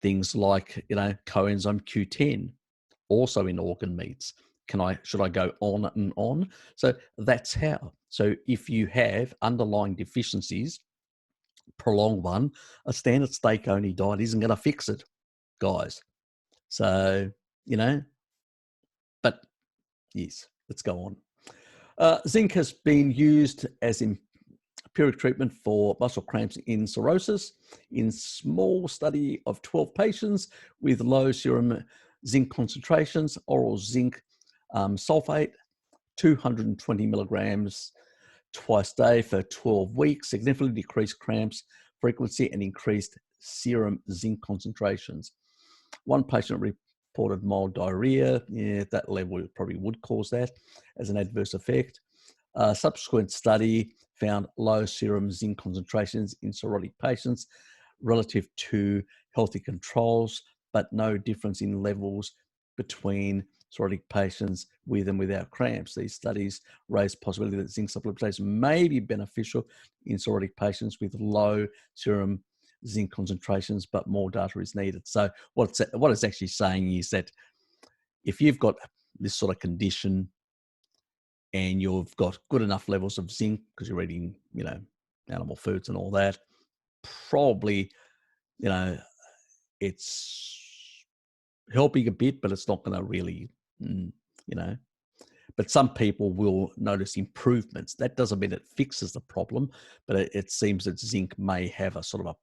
Things like, coenzyme Q10, also in organ meats. Should I go on and on? So that's how. So if you have underlying deficiencies, prolonged one, a standard steak only diet isn't going to fix it, guys. So, but yes, let's go on. Zinc has been used as empiric treatment for muscle cramps in cirrhosis. In small study of 12 patients with low serum zinc concentrations, oral zinc sulfate, 220 milligrams twice a day for 12 weeks, significantly decreased cramps frequency and increased serum zinc concentrations. One patient reported mild diarrhea. Yeah, that level probably would cause that as an adverse effect. Subsequent study found low serum zinc concentrations in cirrhotic patients relative to healthy controls, but no difference in levels between cirrhotic patients with and without cramps. These studies raise the possibility that zinc supplementation may be beneficial in cirrhotic patients with low serum zinc concentrations, but more data is needed. So what it's actually saying is that if you've got this sort of condition and you've got good enough levels of zinc because you're eating, animal foods and all that, probably, it's helping a bit, but it's not going to really, but some people will notice improvements. That doesn't mean it fixes the problem, but it seems that zinc may have a sort of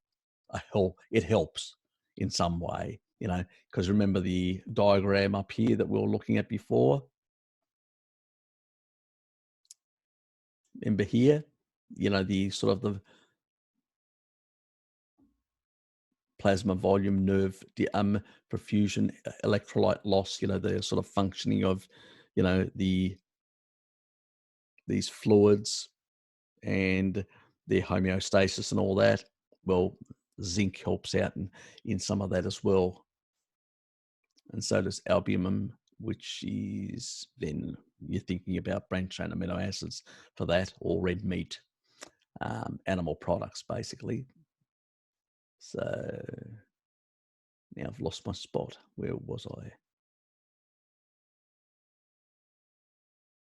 it helps in some way, because remember the diagram up here that we were looking at before? Remember here, the sort of the plasma volume, nerve, perfusion, electrolyte loss, the sort of functioning of, these fluids and their homeostasis and all that. Well, zinc helps out in some of that as well. And so does albumin, which is then you're thinking about branched chain amino acids for that, or red meat, animal products, basically. So now I've lost my spot. Where was I?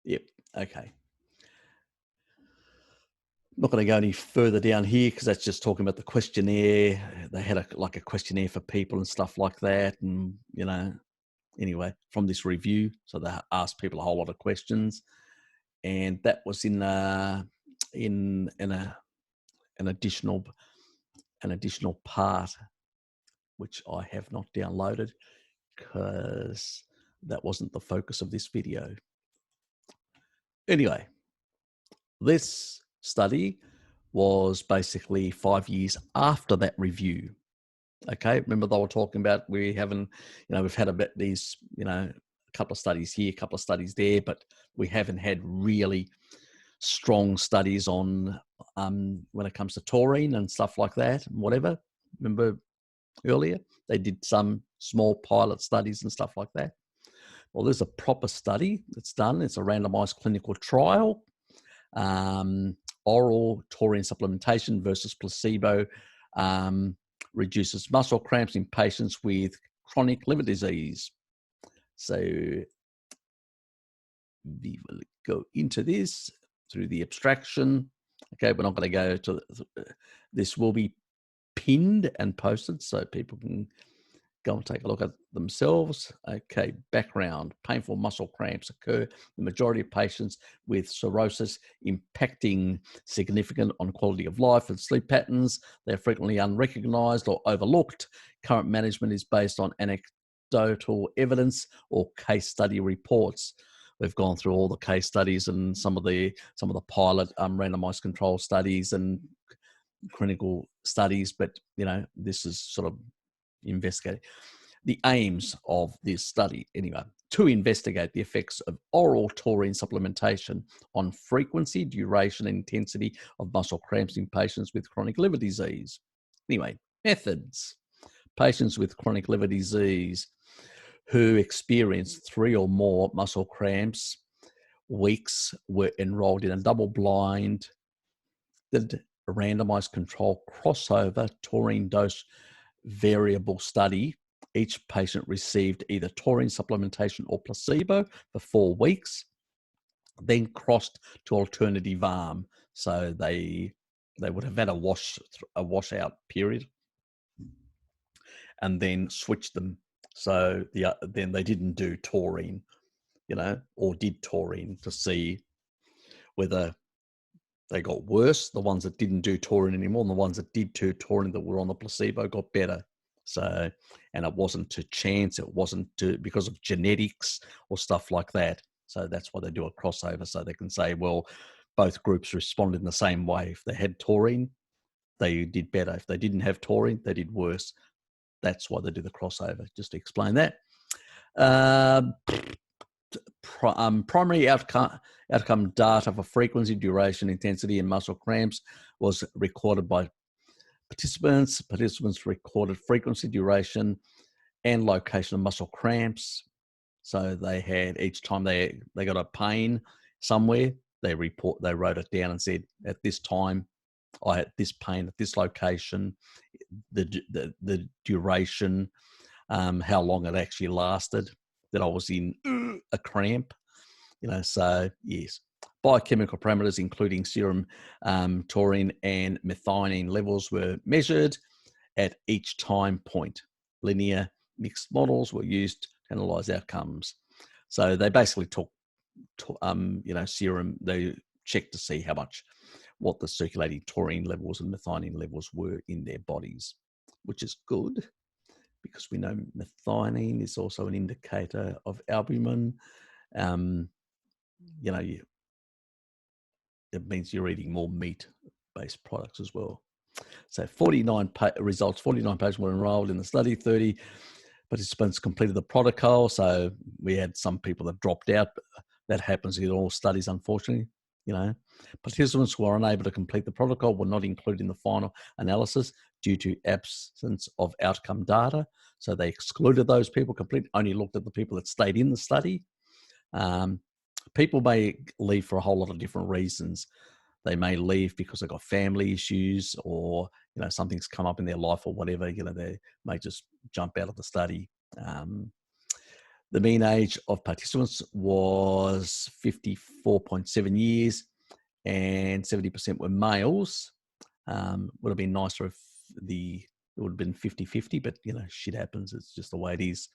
Yep. Okay. I'm not going to go any further down here because that's just talking about the questionnaire. They had a questionnaire for people and stuff like that. And, anyway, from this review. So they asked people a whole lot of questions. And that was in an additional part, which I have not downloaded because that wasn't the focus of this video. Anyway, this study was basically 5 years after that review. Okay, remember they were talking about we've had a bit these, a couple of studies here, a couple of studies there, but we haven't had really strong studies on when it comes to taurine and stuff like that and whatever. Remember earlier they did some small pilot studies and stuff like that. Well, there's a proper study that's done. It's a randomized clinical trial. Oral taurine supplementation versus placebo reduces muscle cramps in patients with chronic liver disease. So we will go into this through the abstraction. Okay, we're not going to go to this. Will be pinned and posted so people can go and take a look at themselves. Okay, background. Painful muscle cramps occur the majority of patients with cirrhosis, impacting significant on quality of life and sleep patterns. They're frequently unrecognized or overlooked. Current management is based on anecdotal evidence or case study reports. We've gone through all the case studies and some of the pilot randomized control studies and clinical studies, but this is sort of investigating the aims of this study anyway, to investigate the effects of oral taurine supplementation on frequency, duration, and intensity of muscle cramps in patients with chronic liver disease. Anyway, methods. Patients with chronic liver disease who experience 3 or more muscle cramps weeks were enrolled in a double-blind, randomized control crossover taurine dose variable study Each patient received either taurine supplementation or placebo for 4 weeks, then crossed to alternative arm. So they would have had a washout period, and then switched them. So then they didn't do taurine, or did taurine, to see whether they got worse, the ones that didn't do taurine anymore, and the ones that did do taurine that were on the placebo got better. So, and it wasn't to chance, it wasn't because of genetics or stuff like that. So that's why they do a crossover, so they can say, well, both groups responded in the same way. If they had taurine, they did better. If they didn't have taurine, they did worse. That's why they do the crossover, just to explain that. Primary outcome data for frequency, duration, intensity, and muscle cramps was recorded by participants. Participants recorded frequency, duration, and location of muscle cramps. So they had, each time they got a pain somewhere, they wrote it down and said, at this time, I had this pain at this location, the duration, how long it actually lasted, that I was in a cramp, so yes. Biochemical parameters, including serum taurine and methionine levels, were measured at each time point. Linear mixed models were used to analyze outcomes. So they basically took, serum, they checked to see what the circulating taurine levels and methionine levels were in their bodies, which is good, because we know methionine is also an indicator of albumin. It means you're eating more meat-based products as well. So 49 patients were enrolled in the study. 30 participants completed the protocol. So we had some people that dropped out. That happens in all studies, unfortunately. Participants who were unable to complete the protocol were not included in the final analysis due to absence of outcome data. So they excluded those people completely, only looked at the people that stayed in the study. People may leave for a whole lot of different reasons. They may leave because they've got family issues, or something's come up in their life or whatever. They may just jump out of the study. The mean age of participants was 54.7 years, and 70% were males. Would have been nicer if it would have been 50-50, but shit happens. It's just the way it is.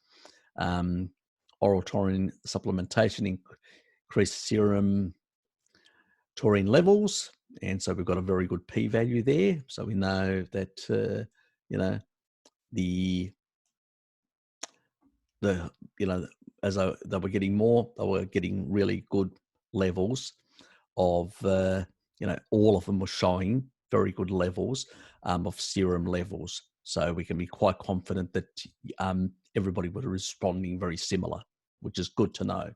Oral taurine supplementation increased serum taurine levels, and so we've got a very good p-value there. So we know that as they were getting more, they were getting really good levels of all of them were showing very good levels of serum levels. So we can be quite confident that everybody was responding very similar, which is good to know.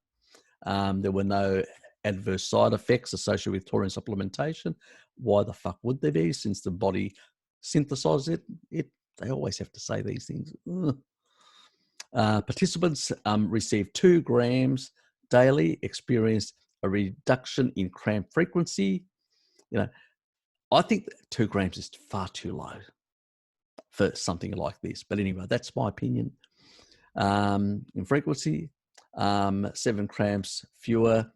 There were no adverse side effects associated with taurine supplementation. Why the fuck would there be, since the body synthesizes it? They always have to say these things. Participants received 2 grams daily, experienced a reduction in cramp frequency. I think 2 grams is far too low for something like this. But anyway, that's my opinion. In frequency, 7 cramps fewer,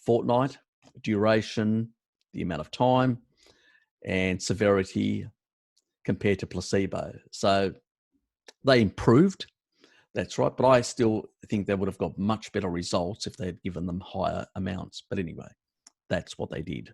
fortnight, duration, the amount of time, and severity compared to placebo. So they improved, that's right, but I still think they would have got much better results if they had given them higher amounts. But anyway, that's what they did.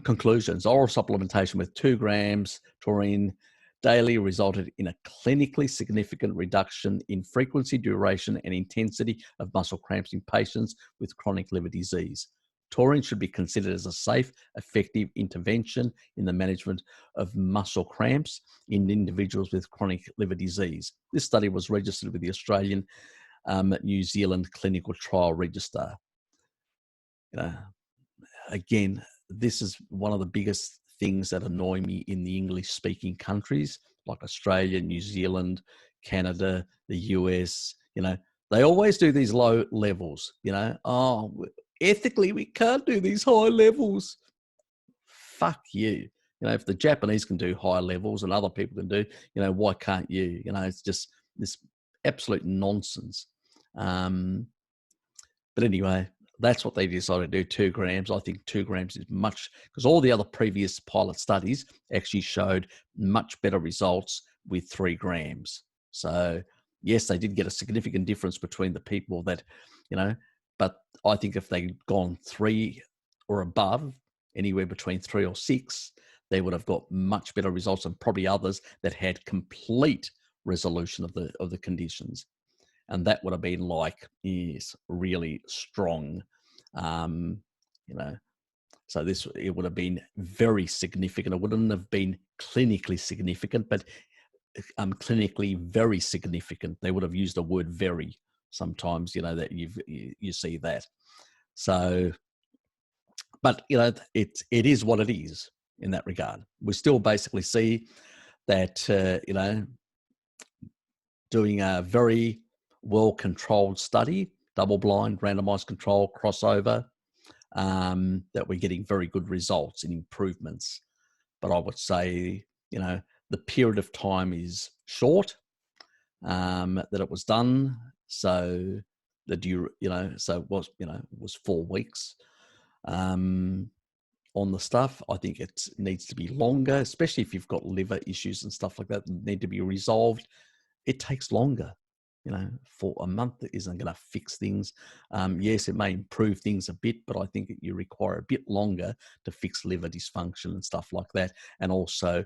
Conclusions: oral supplementation with 2 grams taurine daily resulted in a clinically significant reduction in frequency, duration, and intensity of muscle cramps in patients with chronic liver disease. Taurine should be considered as a safe, effective intervention in the management of muscle cramps in individuals with chronic liver disease. This study was registered with the Australian New Zealand Clinical Trial Register. Again, this is one of the biggest things that annoy me in the English-speaking countries like Australia, New Zealand, Canada, the US. They always do these low levels. Ethically, we can't do these high levels. Fuck you. You know, if the Japanese can do high levels and other people can do, you know, why can't you? You know, it's just this absolute nonsense. But anyway, that's what they decided to do, 2 grams. I think 2 grams is much, because all the other previous pilot studies actually showed much better results with 3 grams. So yes, they did get a significant difference between the people that, you know, but I think if they'd gone 3 or above, anywhere between 3 or 6, they would have got much better results than probably others that had complete resolution of the conditions. And that would have been like, yes, really strong, you know. So it would have been very significant. It wouldn't have been clinically significant, but clinically very significant. They would have used the word very sometimes, you know, that you see that. So, but you know, it is what it is in that regard. We still basically see that, you know, doing a very well-controlled study, double-blind, randomized control, crossover, that we're getting very good results and improvements. But I would say, you know, the period of time is short that it was done. So so it was, you know, it was 4 weeks on the stuff. I think it needs to be longer, especially if you've got liver issues and stuff like that need to be resolved. It takes longer. You know, for a month isn't going to fix things. Yes, it may improve things a bit, but I think you require a bit longer to fix liver dysfunction and stuff like that. And also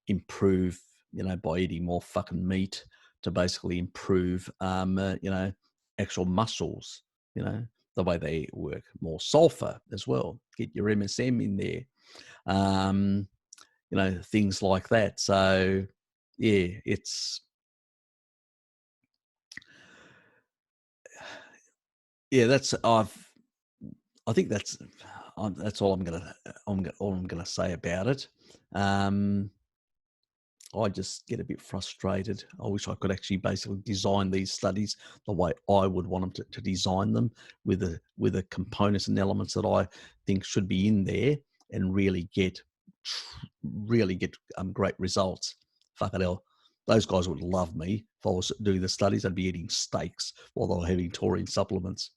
improve, you know, by eating more fucking meat to basically improve, you know, actual muscles, you know, the way they work. More sulfur as well. Get your MSM in there. You know, things like that. So, yeah, I think that's all I'm gonna say about it. I just get a bit frustrated. I wish I could actually basically design these studies the way I would want them to design them, with the components and elements that I think should be in there, and really get great results. Fucking hell, those guys would love me if I was doing the studies. I'd be eating steaks while they were having taurine supplements.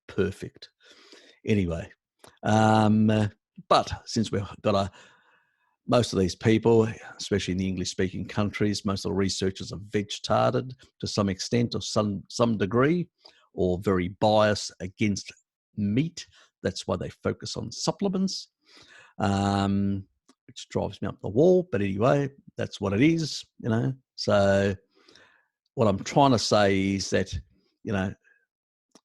Perfect. Anyway, but since we've got most of these people, especially in the English-speaking countries, most of the researchers are vegetarian to some extent or some degree, or very biased against meat. That's why they focus on supplements, which drives me up the wall. But anyway, that's what it is, you know. So what I'm trying to say is that, you know,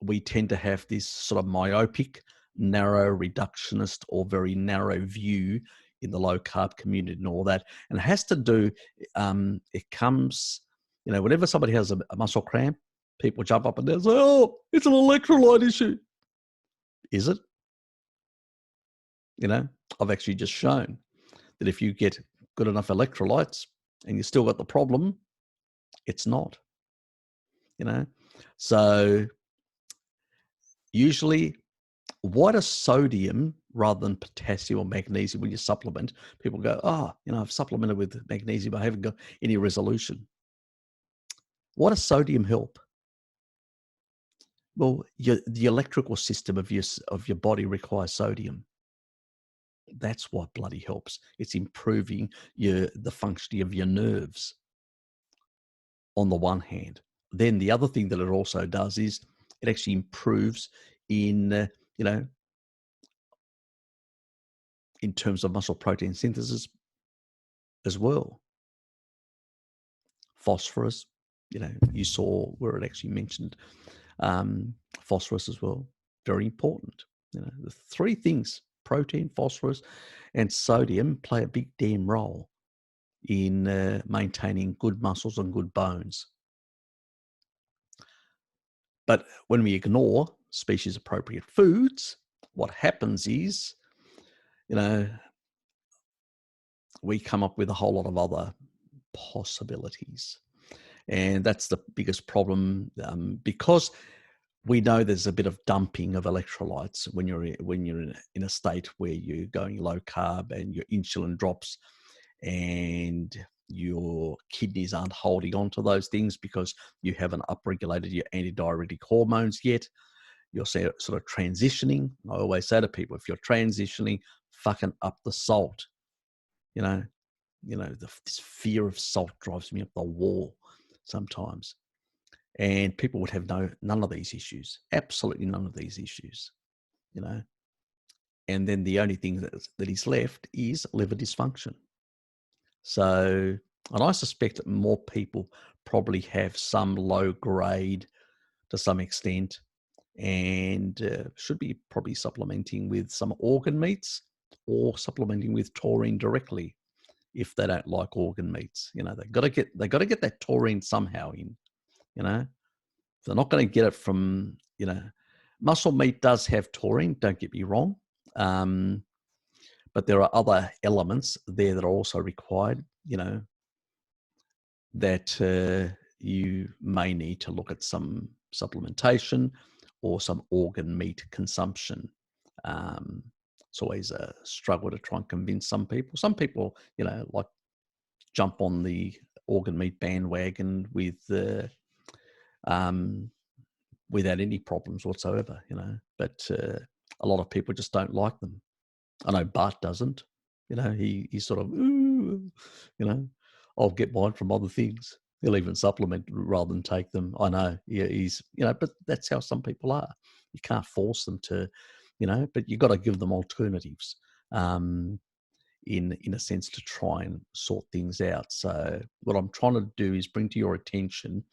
we tend to have this sort of myopic, narrow, reductionist, or very narrow view in the low carb community and all that. And it has to do, it comes, you know, whenever somebody has a muscle cramp, people jump up and down and say, oh, it's an electrolyte issue. Is it? You know, I've actually just shown that if you get good enough electrolytes and you still got the problem, it's not, you know. So usually, why does sodium rather than potassium or magnesium when you supplement? People go, oh, you know, I've supplemented with magnesium, I haven't got any resolution. Why does sodium help? Well, the electrical system of your body requires sodium. That's what bloody helps. It's improving the functioning of your nerves on the one hand. Then the other thing that it also does is it actually improves in, you know, in terms of muscle protein synthesis as well. Phosphorus, you know, you saw where it actually mentioned phosphorus as well. Very important. You know, the 3 things, protein, phosphorus, and sodium, play a big damn role in maintaining good muscles and good bones. But when we ignore species appropriate foods, what happens is, you know, we come up with a whole lot of other possibilities. And that's the biggest problem, because we know there's a bit of dumping of electrolytes when you're in a state where you're going low carb and your insulin drops and your kidneys aren't holding on to those things because you haven't upregulated your antidiuretic hormones yet. You're sort of transitioning. I always say to people, if you're transitioning, fucking up the salt. This fear of salt drives me up the wall sometimes. And people would have none of these issues, absolutely none of these issues, And then the only thing that is left is liver dysfunction. So, and I suspect that more people probably have some low grade to some extent and should be probably supplementing with some organ meats or supplementing with taurine directly if they don't like organ meats. They've got to get that taurine somehow in. They're not going to get it from, muscle meat does have taurine, don't get me wrong. But there are other elements there that are also required, that you may need to look at some supplementation or some organ meat consumption. It's always a struggle to try and convince some people. Some people, like jump on the organ meat bandwagon without any problems whatsoever, but a lot of people just don't like them. I know Bart doesn't, he's sort of, I'll get mine from other things. He'll even supplement rather than take them. I know, yeah, he's, but that's how some people are. You can't force them to, but you've got to give them alternatives in a sense to try and sort things out. So what I'm trying to do is bring to your attention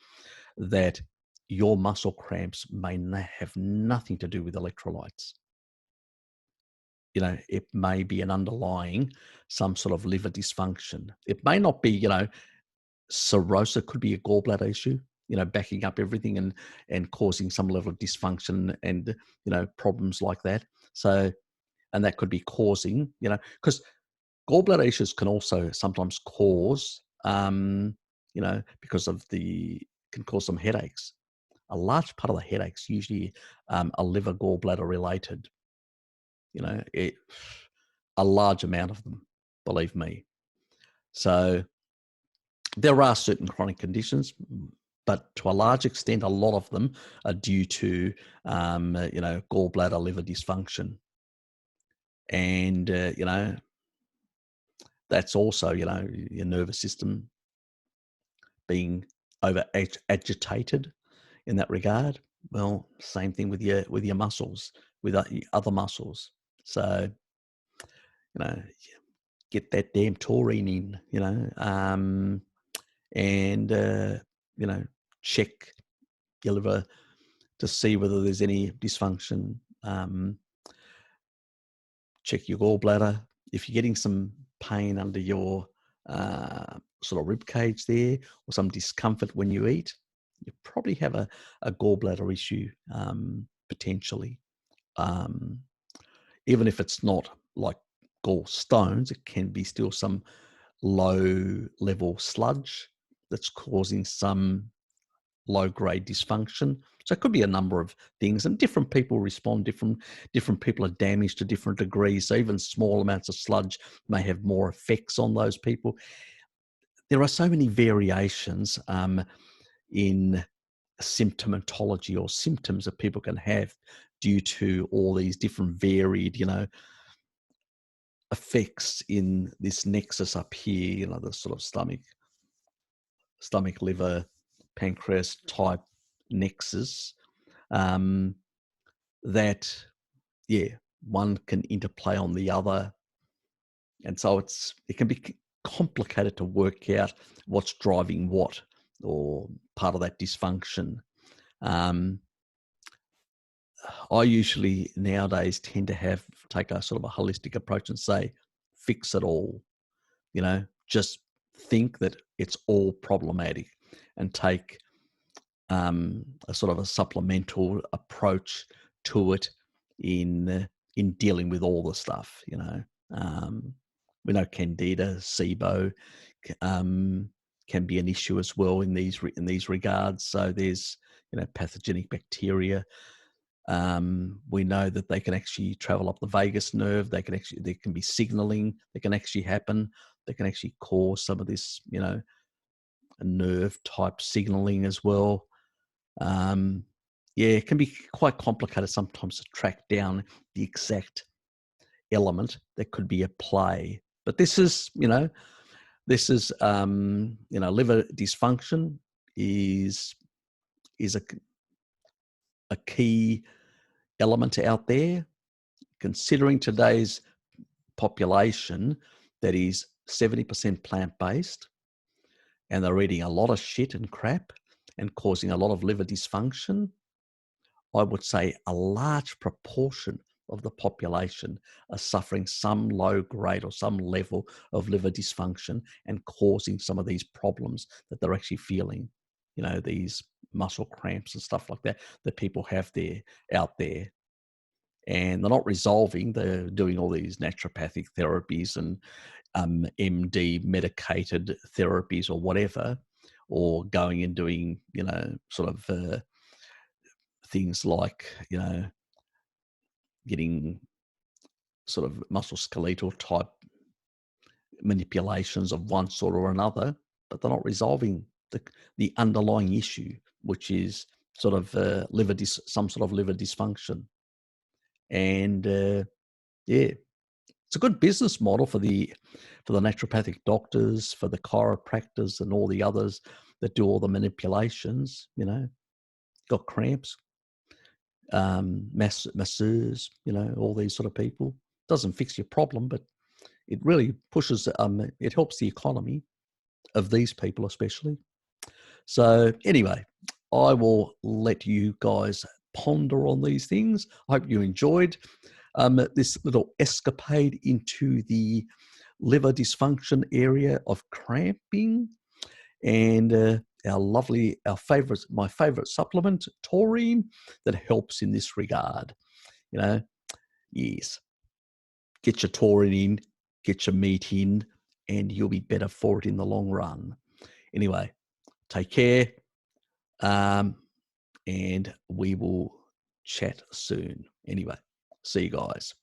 that your muscle cramps may have nothing to do with electrolytes. It may be an underlying some sort of liver dysfunction. It may not be, cirrhosis could be a gallbladder issue, backing up everything and causing some level of dysfunction and, problems like that. So, and that could be causing, because gallbladder issues can also sometimes cause, because of can cause some headaches. A large part of the headaches usually are liver gallbladder related. A large amount of them, believe me. So there are certain chronic conditions, but to a large extent, a lot of them are due to, gallbladder liver dysfunction. And, that's also, your nervous system being over agitated in that regard. Well, same thing with your muscles, with other muscles. So, get that damn taurine in, and check your liver to see whether there's any dysfunction. Check your gallbladder. If you're getting some pain under your sort of rib cage there, or some discomfort when you eat, you probably have a gallbladder issue potentially. Even if it's not like gallstones, it can be still some low level sludge that's causing some low grade dysfunction. So it could be a number of things, and different people respond. Different people are damaged to different degrees. So even small amounts of sludge may have more effects on those people. There are so many variations in symptomatology or symptoms that people can have due to all these different varied, effects in this nexus up here, the sort of stomach, liver, pancreas type nexus, that, one can interplay on the other. And so it can be complicated to work out what's driving what, or part of that dysfunction. I usually nowadays tend to take a sort of a holistic approach and say, fix it all, just think that it's all problematic and take a sort of a supplemental approach to it in dealing with all the stuff, we know Candida, SIBO, can be an issue as well in these regards. So there's, you know, pathogenic bacteria. We know that they can actually travel up the vagus nerve. There can be signaling that can actually happen. That can actually cause some of this, you know, nerve type signaling as well. Yeah, it can be quite complicated sometimes to track down the exact element that could be at play. But this is, you know, liver dysfunction is a key element out there, considering today's population that is 70% plant-based, and they're eating a lot of shit and crap and causing a lot of liver dysfunction. I would say a large proportion of the population are suffering some low grade or some level of liver dysfunction and causing some of these problems that they're actually feeling, you know, these muscle cramps and stuff like that people have out there. And they're not resolving. They're doing all these naturopathic therapies and MD medicated therapies or whatever, or going and doing, you know, sort of things like, you know, getting sort of musculoskeletal type manipulations of one sort or another, but they're not resolving the underlying issue, which is sort of some sort of liver dysfunction. And yeah, it's a good business model for the naturopathic doctors, for the chiropractors, and all the others that do all the manipulations. You know, got cramps, masseurs, you know, all these sort of people. Doesn't fix your problem, but it really pushes. It helps the economy of these people, especially. So anyway, I will let you guys ponder on these things. I hope you enjoyed this little escapade into the liver dysfunction area of cramping, and my favorite supplement, taurine, that helps in this regard. You know, yes, get your taurine in, get your meat in, and you'll be better for it in the long run. Anyway, take care, and we will chat soon. Anyway, see you guys.